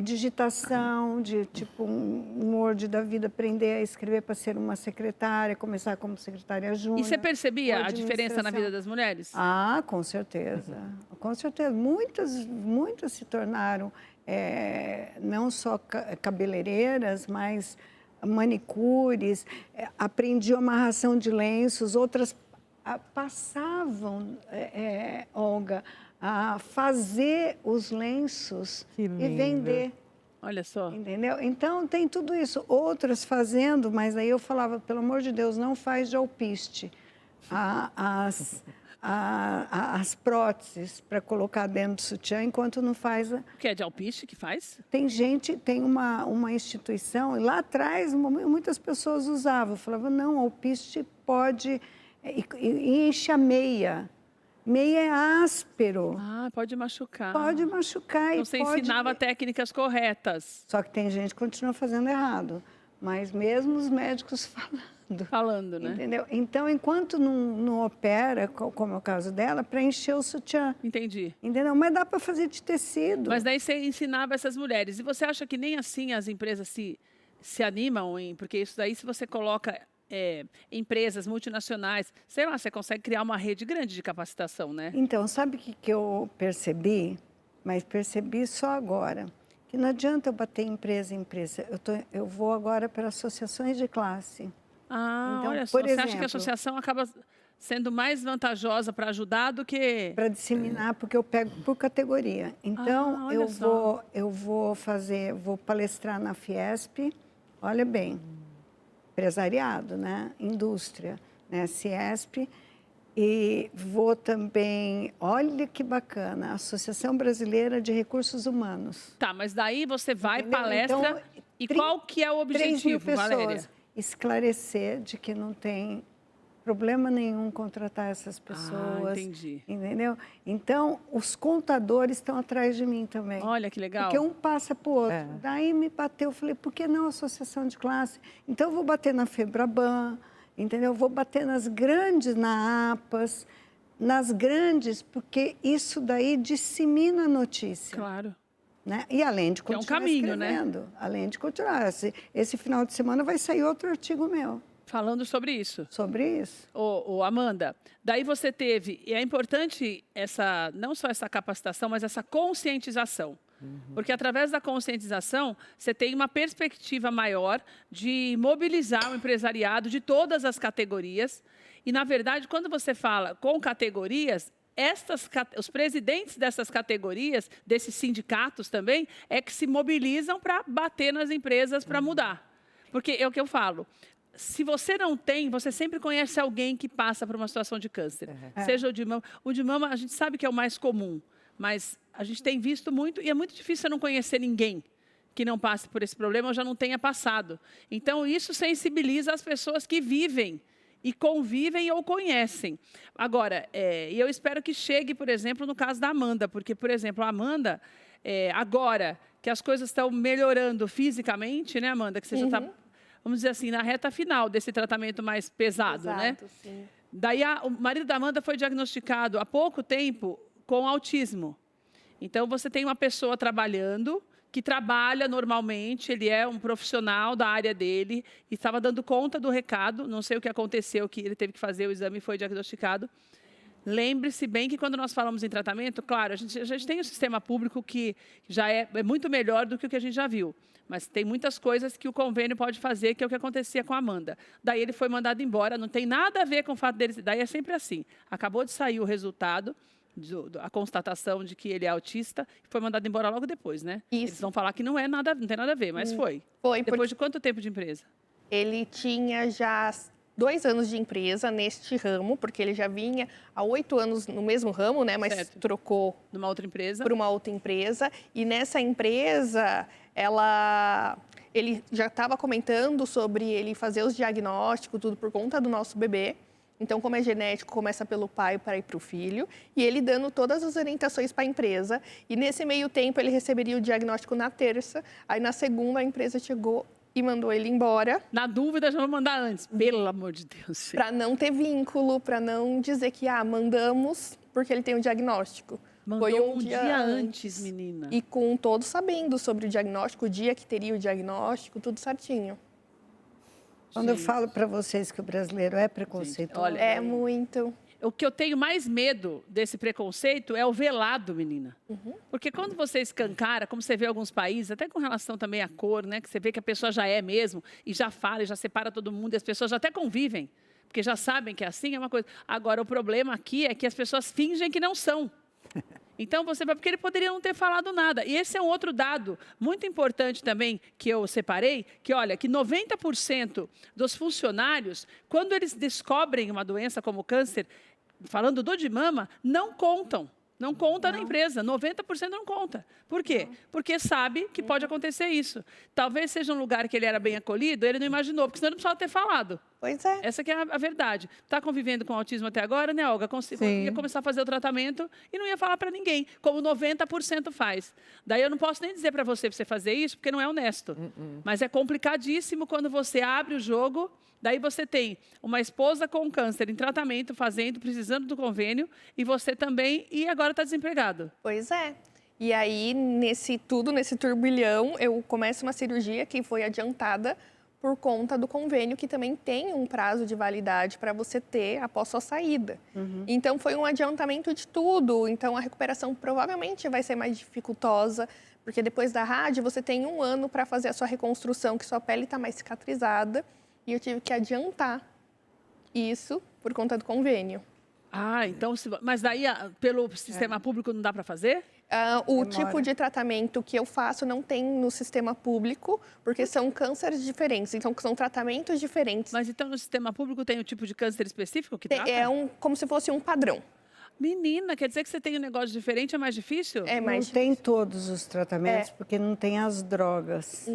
digitação, de tipo um Word da vida, aprender a escrever para ser uma secretária, começar como secretária júnior. E você percebia a diferença na vida das mulheres? Com certeza. Com certeza. Muitas se tornaram não só cabeleireiras, mas manicures, aprendiam amarração de lenços, outras passavam, Olga, a fazer os lenços e vender. Olha só. Entendeu? Então, tem tudo isso. Outras fazendo, mas aí eu falava, pelo amor de Deus, não faz de alpiste. As próteses para colocar dentro do sutiã, enquanto não faz... O que é de alpiste que faz? Tem uma instituição, e lá atrás muitas pessoas usavam. Falavam, não, alpiste pode... E enche a meia. MEI é áspero, Ah, pode machucar. pode machucar Então e você pode... ensinava técnicas corretas. Só que tem gente que continua fazendo errado, mas mesmo os médicos Falando, né? entendeu? Então, enquanto não opera, como é o caso dela, para encher o sutiã, Entendi. entendeu? Mas dá para fazer de tecido. Mas daí você ensinava essas mulheres. E você acha que nem assim as empresas se animam em... Porque isso daí, se você coloca empresas multinacionais, sei lá, você consegue criar uma rede grande de capacitação, né? Então, sabe o que eu percebi? Mas percebi só agora. Que não adianta eu bater empresa em empresa. Eu vou agora para associações de classe. Ah, Então, olha só. por Você acha que a exemplo- associação acaba sendo mais vantajosa para ajudar do que... Para disseminar, porque eu pego por categoria. Então, olha só. eu vou palestrar na Fiesp, olha bem, empresariado, né? Indústria, né? Ciesp, e vou também, olha que bacana, Associação Brasileira de Recursos Humanos. Tá, mas daí você vai, Entendeu? palestra, Então, e qual que é o 3.000 objetivo, Valéria? Esclarecer de que não tem problema nenhum contratar essas pessoas. Entendi. Entendeu? Então, os contadores estão atrás de mim também. Olha que legal. Porque um passa para o outro. É. Daí me bateu, eu falei, por que não associação de classe? Então, eu vou bater na FEBRABAN, entendeu? Eu vou bater nas grandes, na APAS, nas grandes, porque isso daí dissemina a notícia. Claro. Né? E além de Que é um continuar caminho, né? escrevendo, além de continuar. Esse final de semana vai sair outro artigo meu Falando sobre isso. sobre isso. Ô, Amanda, daí você teve, e é importante não só essa capacitação, mas essa conscientização. Porque através da conscientização, você tem uma perspectiva maior de mobilizar o empresariado de todas as categorias. E, na verdade, quando você fala com categorias, os presidentes dessas categorias, desses sindicatos também, é que se mobilizam para bater nas empresas para mudar. Porque é o que eu falo. Se você não tem, você sempre conhece alguém que passa por uma situação de câncer. Seja o de mama. O de mama, a gente sabe que é o mais comum, mas a gente tem visto muito, e é muito difícil você não conhecer ninguém que não passe por esse problema ou já não tenha passado. Então, isso sensibiliza as pessoas que vivem e convivem ou conhecem. Agora, eu espero que chegue, por exemplo, no caso da Amanda, porque, por exemplo, a Amanda, agora que as coisas estão melhorando fisicamente, né, Amanda, que você já está, vamos dizer assim, na reta final desse tratamento mais pesado, né? Sim. Daí, o marido da Amanda foi diagnosticado há pouco tempo com autismo. Então, você tem uma pessoa trabalhando, que trabalha normalmente, ele é um profissional da área dele, e estava dando conta do recado, não sei o que aconteceu, que ele teve que fazer o exame e foi diagnosticado. Lembre-se bem que quando nós falamos em tratamento, claro, a gente tem um sistema público que já é muito melhor do que o que a gente já viu, mas tem muitas coisas que o convênio pode fazer, que é o que acontecia com a Amanda. Daí ele foi mandado embora, não tem nada a ver com o fato dele, daí é sempre assim, acabou de sair o resultado, a constatação de que ele é autista, foi mandado embora logo depois, né? Isso. Eles vão falar que não tem nada a ver, mas foi. Foi, Depois porque de quanto tempo de empresa? ele tinha já 2 anos de empresa neste ramo, porque ele já vinha há 8 anos no mesmo ramo, né? Mas Certo. trocou Numa outra empresa? para uma outra empresa. E nessa empresa, ele já estava comentando sobre ele fazer os diagnósticos, tudo por conta do nosso bebê. Então, como é genético, começa pelo pai para ir para o filho. E ele dando todas as orientações para a empresa. E nesse meio tempo, ele receberia o diagnóstico na terça. Aí, na segunda, a empresa chegou e mandou ele embora. Na dúvida, já vou mandar antes. Pelo amor de Deus. Para não ter vínculo, para não dizer que, mandamos porque ele tem um diagnóstico. Mandou Foi um dia antes, menina. E com todos sabendo sobre o diagnóstico, o dia que teria o diagnóstico, tudo certinho. Quando eu falo para vocês que o brasileiro é preconceituoso, olha, É muito. O que eu tenho mais medo desse preconceito é o velado, menina. Porque quando você escancara, como você vê em alguns países, até com relação também à cor, né? Que você vê que a pessoa já é mesmo, e já fala, e já separa todo mundo, e as pessoas já até convivem, porque já sabem que é assim, é uma coisa. Agora, o problema aqui é que as pessoas fingem que não são. Então, você vai, porque ele poderia não ter falado nada. E esse é um outro dado muito importante também que eu separei, que olha, que 90% dos funcionários, quando eles descobrem uma doença como câncer, falando do de mama, não contam. Não conta na empresa, 90% não conta. Por quê? Porque sabe que pode acontecer isso. Talvez seja um lugar que ele era bem acolhido, ele não imaginou, porque senão ele não precisava ter falado. Pois é. Essa que é a verdade. Está convivendo com autismo até agora, né, Olga? Sim. Ia começar a fazer o tratamento e não ia falar para ninguém, como 90% faz. Daí eu não posso nem dizer para você fazer isso, porque não é honesto. Mas é complicadíssimo quando você abre o jogo, daí você tem uma esposa com câncer em tratamento, precisando do convênio, e você também, e agora está desempregado. Pois é. E aí, nesse turbilhão, eu começo uma cirurgia que foi adiantada por conta do convênio, que também tem um prazo de validade para você ter após sua saída. Então, foi um adiantamento de tudo. Então, a recuperação provavelmente vai ser mais dificultosa, porque depois da rádio, você tem 1 ano para fazer a sua reconstrução, que sua pele está mais cicatrizada. E eu tive que adiantar isso por conta do convênio. Ah, então, mas daí pelo sistema público não dá para fazer? O tipo de tratamento que eu faço não tem no sistema público, porque são cânceres diferentes, então são tratamentos diferentes. Mas então no sistema público tem um tipo de câncer específico que trata? Como se fosse um padrão. Menina, quer dizer que você tem um negócio diferente, é mais difícil? É mais Não tem todos os tratamentos, porque não tem as drogas.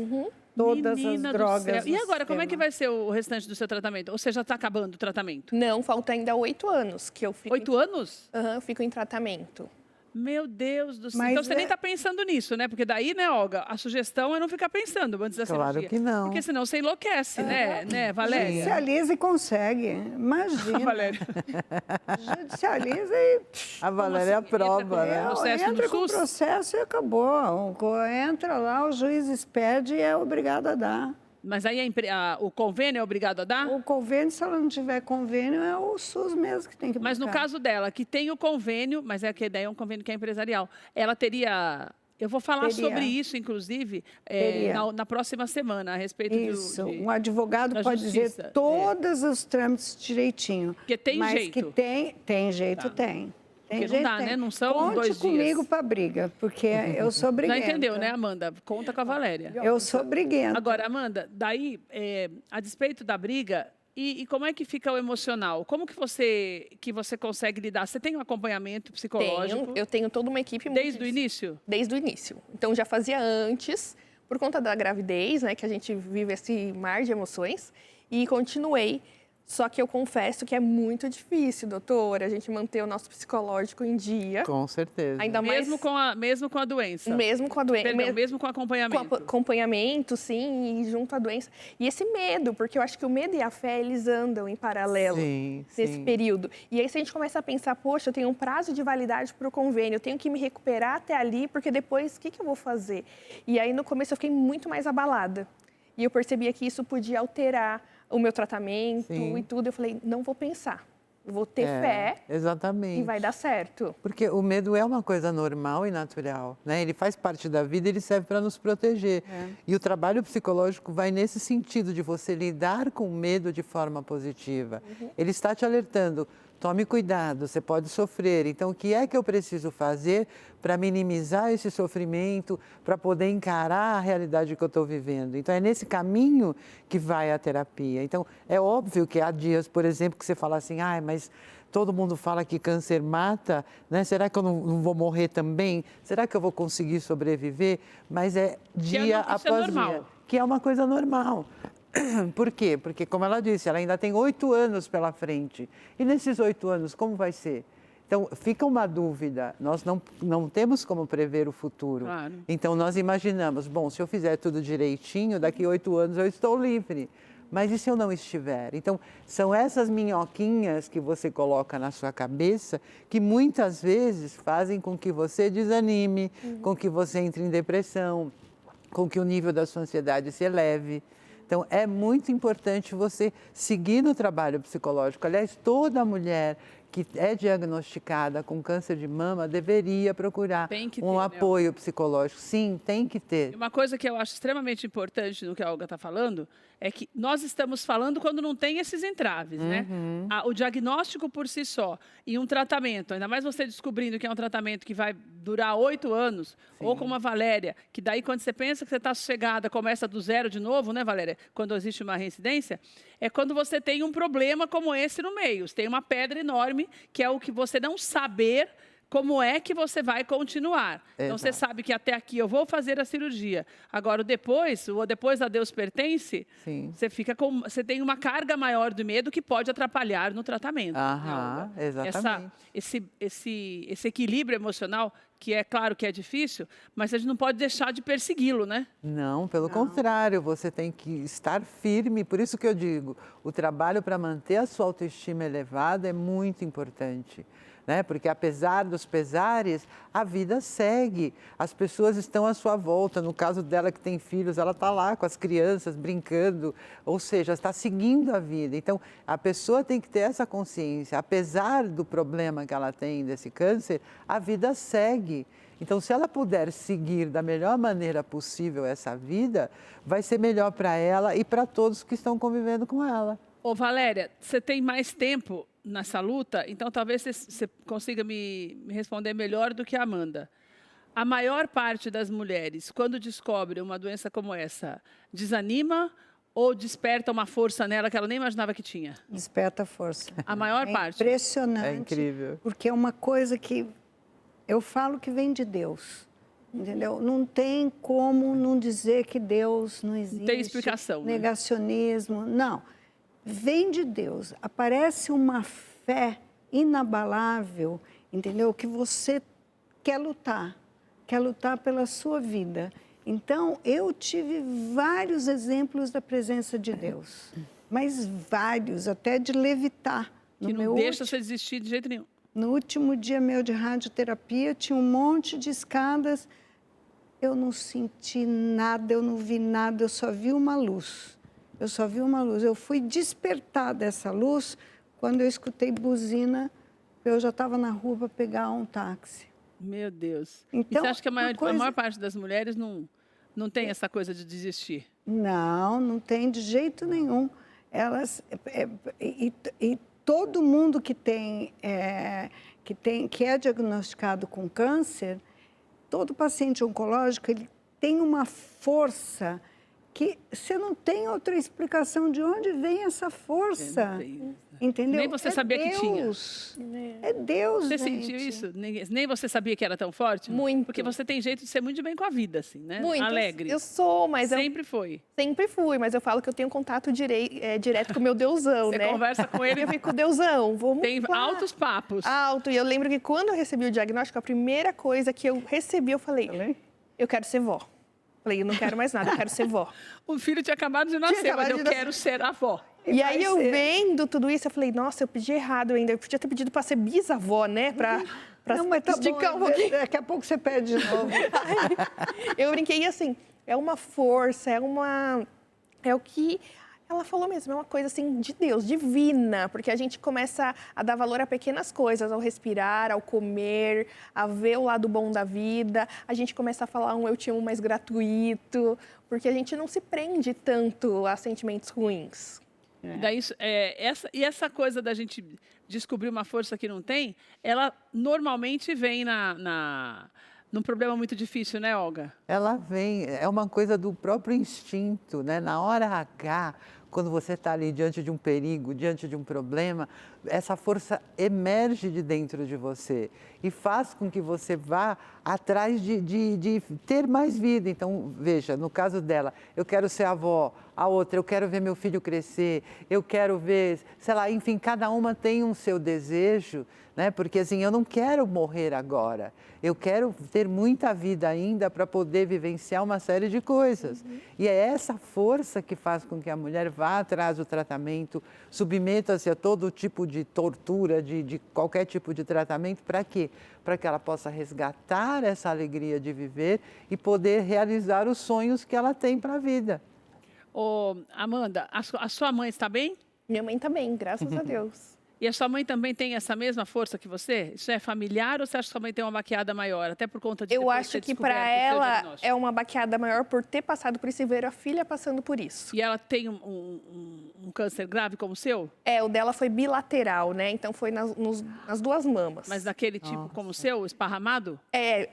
Todas Menina as do drogas. céu. E agora, como é que sistema. vai ser o restante do seu tratamento? Ou você já está acabando o tratamento? Não, falta ainda 8 anos que eu fico. 8 anos? Eu fico em tratamento. Meu Deus do céu. Mas Então você nem está pensando nisso, né? Porque daí, né, Olga, a sugestão é não ficar pensando antes da Claro cirurgia. que não. Porque senão você enlouquece, né, Valéria? Judicializa e consegue. Imagina. Valéria. Judicializa e... A Valéria assim? aprova, Entra com- né? processo entra no com o SUS? processo e acabou. Entra lá, o juiz expede e é obrigado a dar. Mas aí o convênio é obrigado a dar? O convênio, se ela não tiver convênio, é o SUS mesmo que tem que Mas no bancar. caso dela, que tem o convênio, mas que daí é um convênio que é empresarial, ela teria... Eu vou falar Teria. sobre isso, inclusive, Teria. na próxima semana, a respeito Isso, de... um advogado da pode justiça, dizer todos os trâmites direitinho. Porque tem mas jeito. que tem jeito, tem. Tem Porque não jeito, dá, tem. né? Não são Conte 2 dias. comigo para briga, porque eu sou Já briguenta. entendeu, né, Amanda? Conta com a Valéria. Eu sou briguenta. Agora, Amanda, daí, a despeito da briga, e como é que fica o emocional? Como que você consegue lidar? Você tem um acompanhamento psicológico? Eu tenho toda uma equipe... Desde o início? Desde o início. Então, já fazia antes, por conta da gravidez, né? Que a gente vive esse mar de emoções. E continuei. Só que eu confesso que é muito difícil, doutora, a gente manter o nosso psicológico em dia. Com certeza. Ainda mais... Mesmo com a doença? Mesmo com a doença. Perdão, mesmo com acompanhamento? Com acompanhamento, sim, e junto à doença. E esse medo, porque eu acho que o medo e a fé, eles andam em paralelo nesse período. E aí, se a gente começa a pensar, poxa, eu tenho um prazo de validade para o convênio, eu tenho que me recuperar até ali, porque depois, o que eu vou fazer? E aí, no começo, eu fiquei muito mais abalada. E eu percebia que isso podia alterar o meu tratamento e tudo. Eu falei, não vou pensar. Eu vou ter fé Exatamente. e vai dar certo. Porque o medo é uma coisa normal e natural, né? Ele faz parte da vida, ele serve para nos proteger. E o trabalho psicológico vai nesse sentido de você lidar com o medo de forma positiva. Ele está te alertando, tome cuidado, você pode sofrer. Então, o que é que eu preciso fazer para minimizar esse sofrimento, para poder encarar a realidade que eu estou vivendo? Então, é nesse caminho que vai a terapia. Então, é óbvio que há dias, por exemplo, que você fala assim, mas todo mundo fala que câncer mata, né? Será que eu não vou morrer também? Será que eu vou conseguir sobreviver? Mas é dia após dia. Que é uma coisa normal. Por quê? Porque, como ela disse, ela ainda tem 8 anos pela frente. E nesses 8 anos, como vai ser? Então, fica uma dúvida. Nós não temos como prever o futuro. Claro. Então, nós imaginamos, bom, se eu fizer tudo direitinho, daqui 8 anos eu estou livre. Mas e se eu não estiver? Então, são essas minhoquinhas que você coloca na sua cabeça que muitas vezes fazem com que você desanime, com que você entre em depressão, com que o nível da sua ansiedade se eleve. Então, é muito importante você seguir no trabalho psicológico. Aliás, toda mulher que é diagnosticada com câncer de mama deveria procurar um apoio psicológico. Sim, tem que ter. Uma coisa que eu acho extremamente importante no que a Olga está falando é que nós estamos falando quando não tem esses entraves, né? O diagnóstico por si só e um tratamento, ainda mais você descobrindo que é um tratamento que vai durar 8 anos, ou como a Valéria, que daí quando você pensa que você está sossegada, começa do zero de novo, né, Valéria? Quando existe uma reincidência, é quando você tem um problema como esse no meio. Você tem uma pedra enorme, que é o que você não saber como é que você vai continuar. Então, você Exato. sabe que até aqui eu vou fazer a cirurgia. Agora, o depois a Deus pertence, Sim. você tem uma carga maior do medo que pode atrapalhar no tratamento. Aham, Olga? exatamente. Esse equilíbrio emocional, que é claro que é difícil, mas a gente não pode deixar de persegui-lo, né? Não, pelo contrário, você tem que estar firme. Por isso que eu digo, o trabalho para manter a sua autoestima elevada é muito importante. Né? Porque apesar dos pesares, a vida segue. As pessoas estão à sua volta. No caso dela que tem filhos, ela está lá com as crianças brincando, ou seja, está seguindo a vida. Então, a pessoa tem que ter essa consciência. Apesar do problema que ela tem desse câncer, a vida segue. Então, se ela puder seguir da melhor maneira possível essa vida, vai ser melhor para ela e para todos que estão convivendo com ela. Ô, Valéria, você tem mais tempo nessa luta, então talvez você consiga me responder melhor do que a Amanda. A maior parte das mulheres, quando descobre uma doença como essa, desanima ou desperta uma força nela que ela nem imaginava que tinha? Desperta força. A maior É parte. impressionante. É incrível. Porque é uma coisa que eu falo que vem de Deus. Entendeu? Não tem como não dizer que Deus não existe. Não tem explicação, né? Negacionismo. Não. Vem de Deus. Aparece uma fé inabalável, entendeu? Que você quer lutar pela sua vida. Então, eu tive vários exemplos da presença de Deus, mas vários, até de levitar. Que não deixa você desistir de jeito nenhum. No último dia meu de radioterapia, tinha um monte de escadas. Eu não senti nada, eu não vi nada, eu só vi uma luz. Eu fui despertar dessa luz quando eu escutei buzina. Eu já estava na rua para pegar um táxi. Meu Deus. Então, e você acha que a coisa... maior parte das mulheres não tem essa coisa de desistir? Não tem de jeito nenhum. Elas e todo mundo que é diagnosticado com câncer, todo paciente oncológico, ele tem uma força que você não tem outra explicação de onde vem essa força. Entendeu? Nem você sabia que tinha. É Deus, Você gente. sentiu isso? Nem você sabia que era tão forte? Muito. Porque você tem jeito de ser muito de bem com a vida, assim, né? Muito. Alegre. Eu sou, mas Sempre foi. Sempre fui, mas eu falo que eu tenho contato direto com o meu Deuzão, Você né? conversa com ele. Eu fico, Deuzão, vamos Tem lá. altos papos. Alto. E eu lembro que quando eu recebi o diagnóstico, a primeira coisa que eu recebi, eu falei, eu quero ser vó. Falei, eu não quero mais nada, eu quero ser vó. O filho tinha acabado de nascer, mas eu quero ser avó. E aí eu vendo tudo isso, eu falei, nossa, eu pedi errado ainda. Eu podia ter pedido para ser bisavó, né? Para Não, mas tá esticar bom, um pouquinho. daqui a pouco você pede de novo. Eu brinquei e assim, é uma força, é o que ela falou mesmo, é uma coisa assim de Deus, divina, porque a gente começa a dar valor a pequenas coisas, ao respirar, ao comer, a ver o lado bom da vida, a gente começa a falar um eu te amo mais gratuito, porque a gente não se prende tanto a sentimentos ruins. Daí, essa coisa da gente descobrir uma força que não tem, ela normalmente vem num problema muito difícil, né, Olga? Ela vem, é uma coisa do próprio instinto, né? Na hora H, quando você está ali diante de um perigo, diante de um problema, essa força emerge de dentro de você e faz com que você vá atrás de ter mais vida. Então, veja, no caso dela, eu quero ser avó, a outra, eu quero ver meu filho crescer, eu quero ver, sei lá, enfim, cada uma tem um seu desejo, né? Porque assim, eu não quero morrer agora, eu quero ter muita vida ainda para poder vivenciar uma série de coisas. E é essa força que faz com que a mulher vá atrás do tratamento, submeta-se a todo tipo de tortura, de qualquer tipo de tratamento, para quê? Para que ela possa resgatar essa alegria de viver e poder realizar os sonhos que ela tem para a vida. Ô, Amanda, a sua mãe está bem? Minha mãe tá bem, graças a Deus. E a sua mãe também tem essa mesma força que você? Isso é familiar ou você acha que sua mãe tem uma baqueada maior? Até por conta de Eu depois acho ter que descoberto para o seu ela diagnóstico? é uma baqueada maior por ter passado por isso e ver a filha passando por isso. E ela tem um câncer grave como o seu? O dela foi bilateral, né? Então foi nas duas mamas. Mas daquele tipo como o seu, esparramado?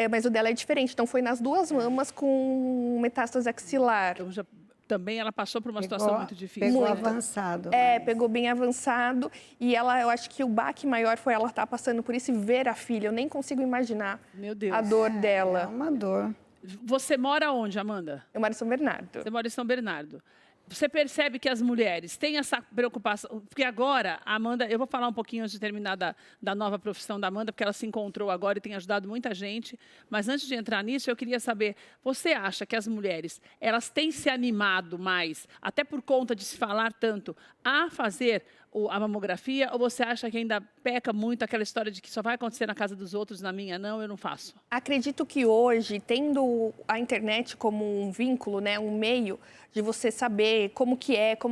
Mas o dela é diferente. Então foi nas duas mamas com metástase axilar. Então já também ela passou por uma situação muito difícil. Pegou Muito. avançado. Pegou bem avançado. E eu acho que o baque maior foi ela estar passando por isso e ver a filha. Eu nem consigo imaginar Meu Deus. a dor É dela. uma dor. Você mora onde, Amanda? Eu moro em São Bernardo. Você mora em São Bernardo. Você percebe que as mulheres têm essa preocupação? Porque agora, a Amanda, eu vou falar um pouquinho antes de terminar da nova profissão da Amanda, porque ela se encontrou agora e tem ajudado muita gente. Mas antes de entrar nisso, eu queria saber, você acha que as mulheres, elas têm se animado mais, até por conta de se falar tanto, a fazer a mamografia? Ou você acha que ainda peca muito aquela história de que só vai acontecer na casa dos outros, na minha não, eu não faço? Acredito que hoje, tendo a internet como um vínculo, né, um meio de você saber como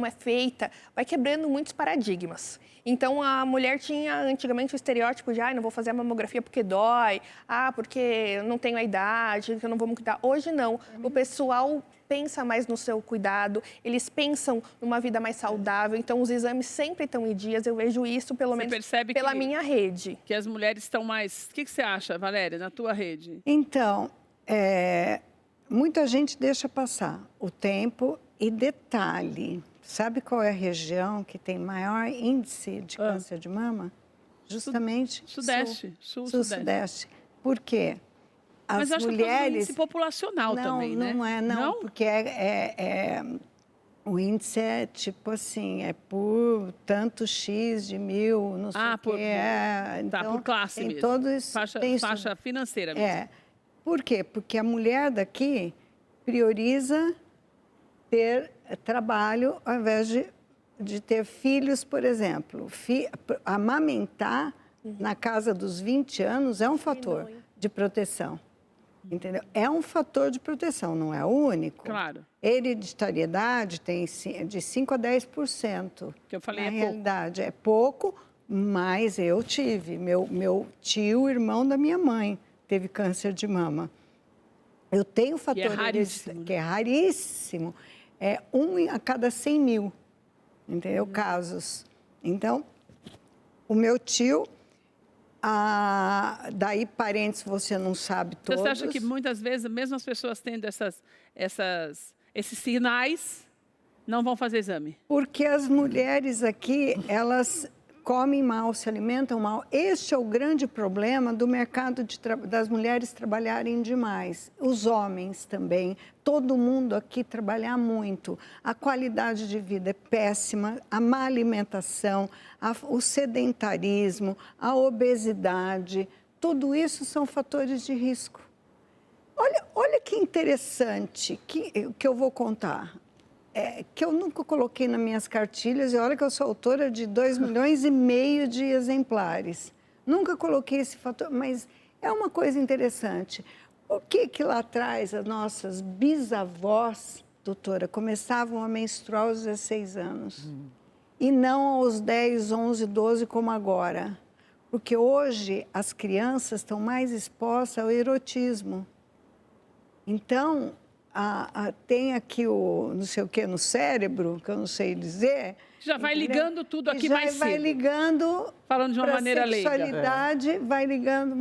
é feita, vai quebrando muitos paradigmas. Então, a mulher tinha antigamente o estereótipo de não vou fazer a mamografia porque dói, porque eu não tenho a idade, que eu não vou me cuidar. Hoje, não. O pessoal pensa mais no seu cuidado, eles pensam numa vida mais saudável, então os exames sempre estão em dias, eu vejo isso pelo menos percebe pela minha rede. Que as mulheres estão mais... O que você acha, Valéria, na tua rede? Então, muita gente deixa passar o tempo e detalhe. Sabe qual é a região que tem maior índice de câncer de mama? Justamente Sudeste. Sul-Sudeste. Por quê? Mas acho que é por causa do índice populacional também, né? Não, porque o índice é tipo assim, é por tanto X de mil, não sei o quê. Então, por classe tem mesmo. Todo isso, Faixa financeira mesmo. Por quê? Porque a mulher daqui prioriza ter trabalho ao invés de ter filhos, por exemplo. Amamentar na casa dos 20 anos é um fator de proteção. Entendeu? É um fator de proteção, não é o único. Claro. Hereditariedade tem de 5% a 10%. Que eu falei na é pouco. realidade, é pouco, mas eu tive. Meu tio, irmão da minha mãe, teve câncer de mama. Eu tenho fator raríssimo, que é raríssimo. É 1 a cada 100 mil, entendeu? Casos. Então, o meu tio... daí parentes você não sabe todos. Você acha que muitas vezes, mesmo as pessoas tendo esses sinais, não vão fazer exame? Porque as mulheres aqui, elas comem mal, se alimentam mal. Este é o grande problema do mercado das mulheres trabalharem demais. Os homens também. Todo mundo aqui trabalhar muito. A qualidade de vida é péssima, a má alimentação, o sedentarismo, a obesidade, tudo isso são fatores de risco. Olha que interessante que eu vou contar. Que eu nunca coloquei nas minhas cartilhas, e olha que eu sou autora de 2,5 milhões de exemplares. Nunca coloquei esse fator, mas é uma coisa interessante. Por que lá atrás as nossas bisavós, doutora, começavam a menstruar aos 16 anos? E não aos 10, 11, 12 como agora? Porque hoje as crianças estão mais expostas ao erotismo. Então, tem aqui o não sei o que no cérebro, que eu não sei dizer. Já vai ligando tudo aqui mais cedo. Já vai ligando. Falando de uma maneira leiga. Vai ligando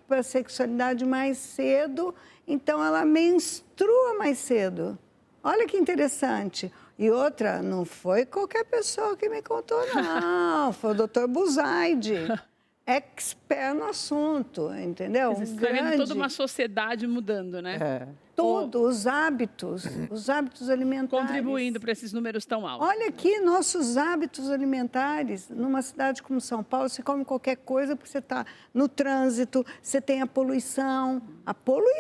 para a sexualidade mais cedo. Então, ela menstrua mais cedo. Olha que interessante. E outra, não foi qualquer pessoa que me contou, não. Foi o doutor Buzaide. Expert no assunto, entendeu? Você está vendo toda uma sociedade mudando, né? Tudo, os hábitos alimentares. Contribuindo para esses números tão altos. Olha aqui, nossos hábitos alimentares. Numa cidade como São Paulo, você come qualquer coisa porque você está no trânsito, você tem a poluição.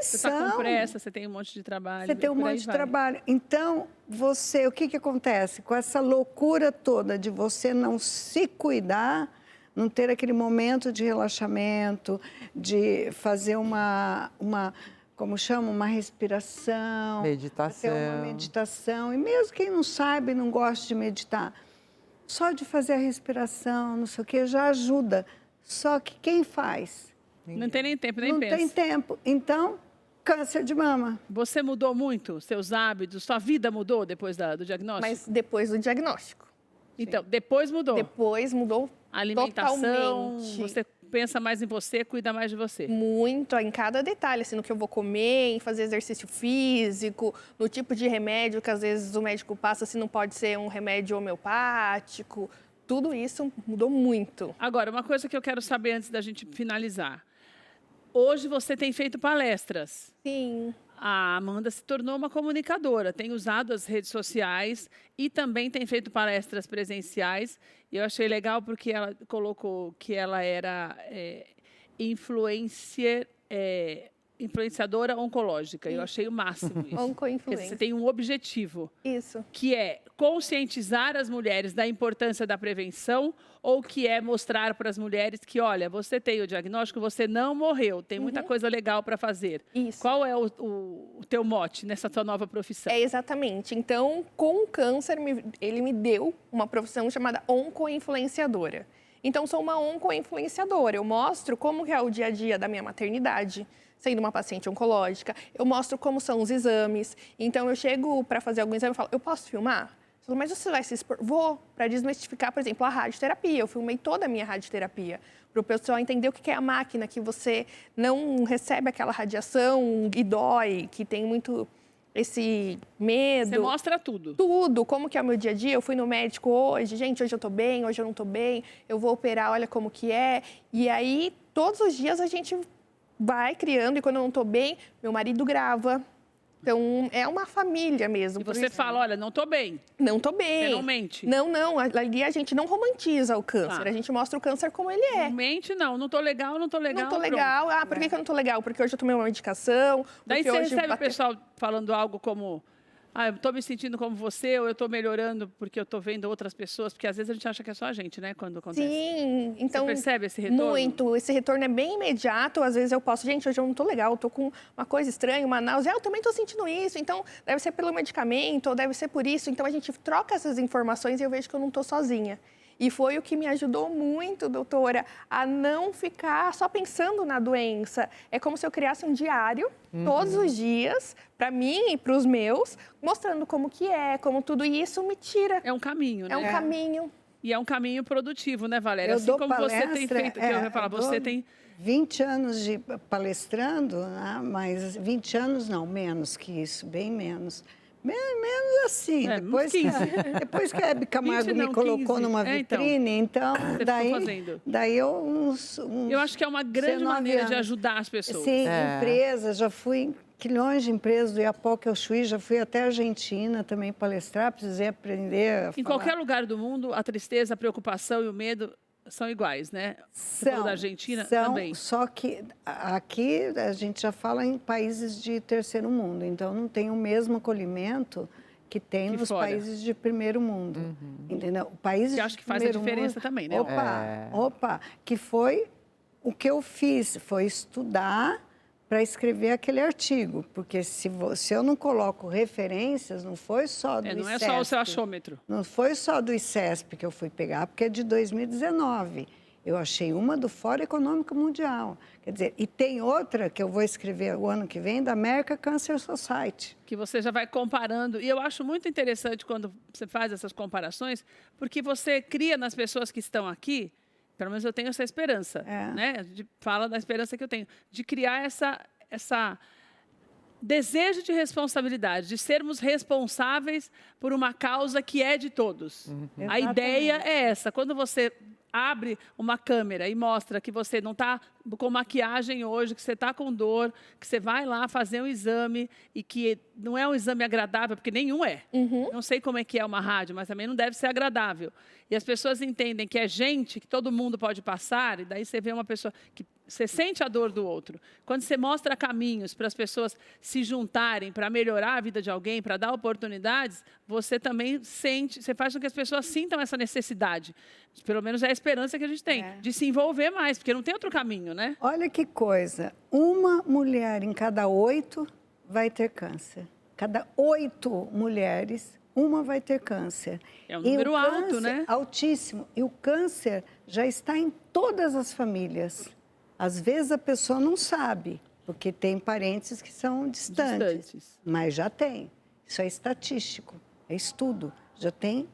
Você está com pressa, você tem um monte de trabalho. Você tem um monte de trabalho. Então, o que acontece? Com essa loucura toda de você não se cuidar, não ter aquele momento de relaxamento, de fazer como chama, uma respiração. Meditação. Ter uma meditação. E mesmo quem não sabe, não gosta de meditar, só de fazer a respiração, não sei o quê, já ajuda. Só que quem faz? Não tem nem tempo, nem não pensa. Não tem tempo. Então, câncer de mama. Você mudou muito seus hábitos? Sua vida mudou depois do diagnóstico? Mas depois do diagnóstico. Então, depois mudou? Depois mudou a alimentação, totalmente. você pensa mais em você, cuida mais de você. Muito, em cada detalhe, assim, no que eu vou comer, em fazer exercício físico, no tipo de remédio que às vezes o médico passa, se não pode ser um remédio homeopático. Tudo isso mudou muito. Agora, uma coisa que eu quero saber antes da gente finalizar. Hoje você tem feito palestras. Sim. A Amanda se tornou uma comunicadora, tem usado as redes sociais e também tem feito palestras presenciais. E eu achei legal porque ela colocou que ela era influenciadora oncológica. Eu achei o máximo isso. Oncoinfluência. Você tem um objetivo, Isso. que é conscientizar as mulheres da importância da prevenção ou que é mostrar para as mulheres que, olha, você tem o diagnóstico, você não morreu, tem muita coisa legal para fazer. Isso. Qual é o teu mote nessa tua nova profissão? É, exatamente. Então, com o câncer, ele me deu uma profissão chamada oncoinfluenciadora. Então, sou uma oncoinfluenciadora. Eu mostro como que é o dia a dia da minha maternidade, sendo uma paciente oncológica. Eu mostro como são os exames. Então, eu chego para fazer algum exame e falo, eu posso filmar? Eu falo, mas você vai se expor? Vou, para desmistificar, por exemplo, a radioterapia. Eu filmei toda a minha radioterapia, para o pessoal entender o que é a máquina, que você não recebe aquela radiação e dói, que tem muito esse medo. Você mostra tudo. Tudo, como que é o meu dia a dia. Eu fui no médico hoje, gente, hoje eu tô bem, hoje eu não tô bem, eu vou operar, olha como que é. E aí, todos os dias a gente vai criando, e quando eu não tô bem, meu marido grava. Então, é uma família mesmo. E você fala, olha, não tô bem. Não tô bem. Você não mente. Não. Ali a gente não romantiza o câncer. Tá. A gente mostra o câncer como ele é. Não mente, não tô legal, não tô legal. Não tô pronto. legal. Ah, por que eu não tô legal? Porque hoje eu tomei uma medicação. Daí porque você hoje recebe o pessoal falando algo como, eu estou me sentindo como você, ou eu estou melhorando porque eu estou vendo outras pessoas, porque às vezes a gente acha que é só a gente, né, quando acontece. Sim, então... Você percebe esse retorno? Muito, esse retorno é bem imediato, às vezes eu posso, gente, hoje eu não tô legal, eu tô com uma coisa estranha, uma náusea, eu também tô sentindo isso, então deve ser pelo medicamento, ou deve ser por isso, então a gente troca essas informações e eu vejo que eu não tô sozinha. E foi o que me ajudou muito, doutora, a não ficar só pensando na doença. É como se eu criasse um diário, todos os dias, para mim e para os meus, mostrando como que é, como tudo isso me tira. É um caminho, né? É um caminho. E é um caminho produtivo, né, Valéria? Eu assim dou como você tem palestra, feito, que eu ia falar, você dou tem... 20 anos de palestrando, né? Mas 20 anos não, menos que isso, bem menos. Menos assim, uns 15. Depois que a Hebe Camargo 20 não, me colocou 15. numa vitrine, então Você daí, ficou fazendo. daí eu Eu acho que é uma grande 19 maneira de anos. ajudar as pessoas. Sim, empresas, já fui em quilhões de empresas do Iapoque ao Chuí, já fui até a Argentina também palestrar, precisei aprender a Em falar. qualquer lugar do mundo, a tristeza, a preocupação e o medo são iguais, né? Você falou da Argentina também. Só que aqui a gente já fala em países de terceiro mundo, então não tem o mesmo acolhimento que tem Que nos fora. países de primeiro mundo, entendeu? Países Que acho de que faz a primeiro diferença mundo, também, né? Opa, que foi o que eu fiz, foi estudar para escrever aquele artigo, porque se eu não coloco referências, não foi só do Não é ICESP, só o seu achômetro. não foi só do ICESP que eu fui pegar, porque é de 2019. Eu achei uma do Fórum Econômico Mundial. Quer dizer, e tem outra que eu vou escrever o ano que vem, da American Cancer Society. Que você já vai comparando. E eu acho muito interessante quando você faz essas comparações, porque você cria nas pessoas que estão aqui, pelo menos eu tenho essa esperança, né? Fala da esperança que eu tenho, de criar essa desejo de responsabilidade, de sermos responsáveis por uma causa que é de todos. A ideia é essa. Quando você abre uma câmera e mostra que você não está com maquiagem hoje, que você está com dor, que você vai lá fazer um exame e que não é um exame agradável, porque nenhum é. Não sei como é que é uma rádio, mas também não deve ser agradável. E as pessoas entendem que é gente, que todo mundo pode passar, e daí você vê uma pessoa que você sente a dor do outro. Quando você mostra caminhos para as pessoas se juntarem para melhorar a vida de alguém, para dar oportunidades, você também sente, você faz com que as pessoas sintam essa necessidade. Pelo menos é a esperança que a gente tem, de se envolver mais, porque não tem outro caminho, né? Olha que coisa, uma mulher em cada 8 vai ter câncer. Cada 8 mulheres, uma vai ter câncer. É um número alto, né? Altíssimo. E o câncer já está em todas as famílias. Às vezes a pessoa não sabe, porque tem parentes que são distantes. Mas já tem. Isso é estatístico, é estudo. Já tem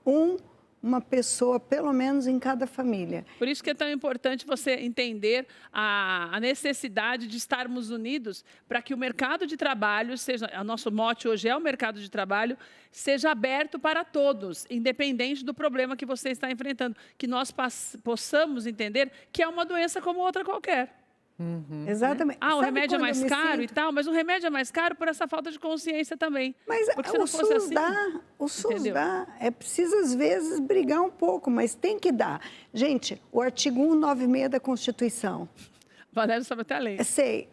um uma pessoa, pelo menos, em cada família. Por isso que é tão importante você entender a necessidade de estarmos unidos para que o mercado de trabalho seja, o nosso mote hoje é o mercado de trabalho, seja aberto para todos, independente do problema que você está enfrentando. Que nós possamos entender que é uma doença como outra qualquer. Exatamente. Ah, o Sabe remédio é quando eu mais me caro e sinto- tal, mas o remédio é mais caro por essa falta de consciência também. Mas Porque se o não fosse SUS assim, dá, o SUS entendeu? dá. É preciso, às vezes, brigar um pouco, mas tem que dar. Gente, o artigo 196 da Constituição, Valério sabe até a lei. sei,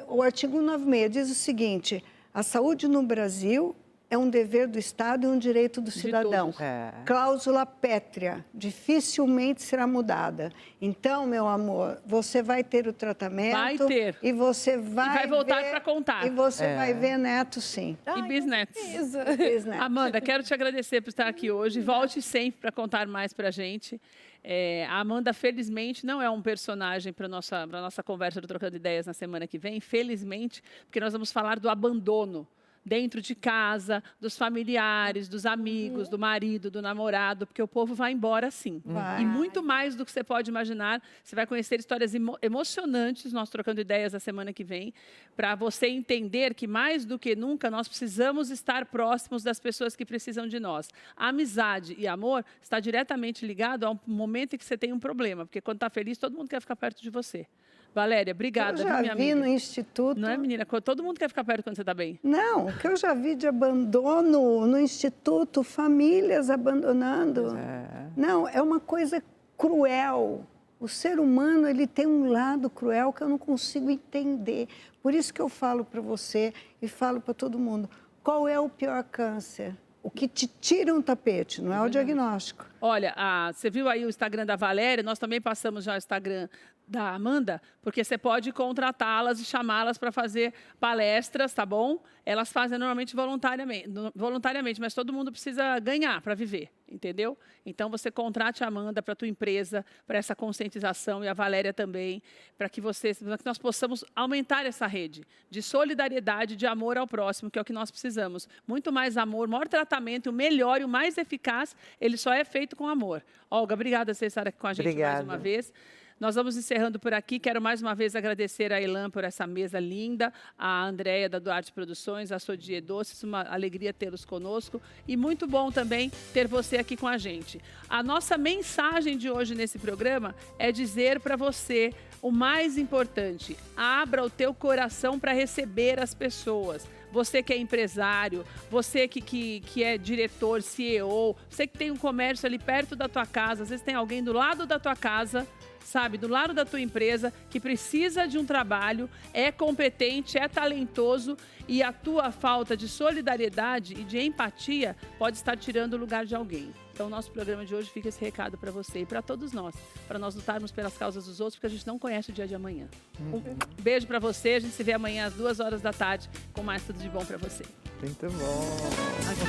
o artigo 196 diz o seguinte, a saúde no Brasil é um dever do Estado e um direito do cidadão. todos. Cláusula pétrea, dificilmente será mudada. Então, meu amor, você vai ter o tratamento. Vai ter. E você vai voltar ver- pra contar. E você vai ver neto, sim. E business. Business. Amanda, quero te agradecer por estar aqui hoje. Volte sempre para contar mais para a gente. A Amanda, felizmente, não é um personagem para a nossa conversa do Trocando Ideias na semana que vem. Felizmente, porque nós vamos falar do abandono dentro de casa, dos familiares, dos amigos, do marido, do namorado, porque o povo vai embora sim. Vai. E muito mais do que você pode imaginar. Você vai conhecer histórias emocionantes, nós Trocando Ideias na semana que vem, para você entender que mais do que nunca nós precisamos estar próximos das pessoas que precisam de nós. A amizade e amor está diretamente ligado ao momento em que você tem um problema, porque quando está feliz, todo mundo quer ficar perto de você. Valéria, obrigada, Eu já minha vi amiga. no Instituto... Não é, menina? Todo mundo quer ficar perto quando você está bem. Não, o que eu já vi de abandono no Instituto, famílias abandonando. Não, é uma coisa cruel. O ser humano, ele tem um lado cruel que eu não consigo entender. Por isso que eu falo para você e falo para todo mundo, qual é o pior câncer? O que te tira um tapete, não é o diagnóstico. Olha, você viu aí o Instagram da Valéria, nós também passamos já o Instagram da Amanda, porque você pode contratá-las e chamá-las para fazer palestras, tá bom? Elas fazem normalmente voluntariamente, mas todo mundo precisa ganhar para viver, entendeu? Então você contrate a Amanda para a tua empresa, para essa conscientização, e a Valéria também, para que nós possamos aumentar essa rede de solidariedade, de amor ao próximo, que é o que nós precisamos. Muito mais amor, maior tratamento, o melhor e o mais eficaz, ele só é feito com amor. Olga, obrigada por você estar aqui com a gente mais uma vez. Nós vamos encerrando por aqui. Quero mais uma vez agradecer a Elan por essa mesa linda, a Andréia da Duarte Produções, a Sodier Doces, uma alegria tê-los conosco e muito bom também ter você aqui com a gente. A nossa mensagem de hoje nesse programa é dizer para você o mais importante: abra o teu coração para receber as pessoas. Você que é empresário, você que é diretor, CEO, você que tem um comércio ali perto da tua casa, às vezes tem alguém do lado da tua casa, sabe, do lado da tua empresa, que precisa de um trabalho, é competente, é talentoso e a tua falta de solidariedade e de empatia pode estar tirando o lugar de alguém. Então, o nosso programa de hoje fica esse recado para você e para todos nós, para nós lutarmos pelas causas dos outros, porque a gente não conhece o dia de amanhã. Um beijo para você, a gente se vê amanhã às 14h com mais tudo de bom para você. Muito bom. Aqui.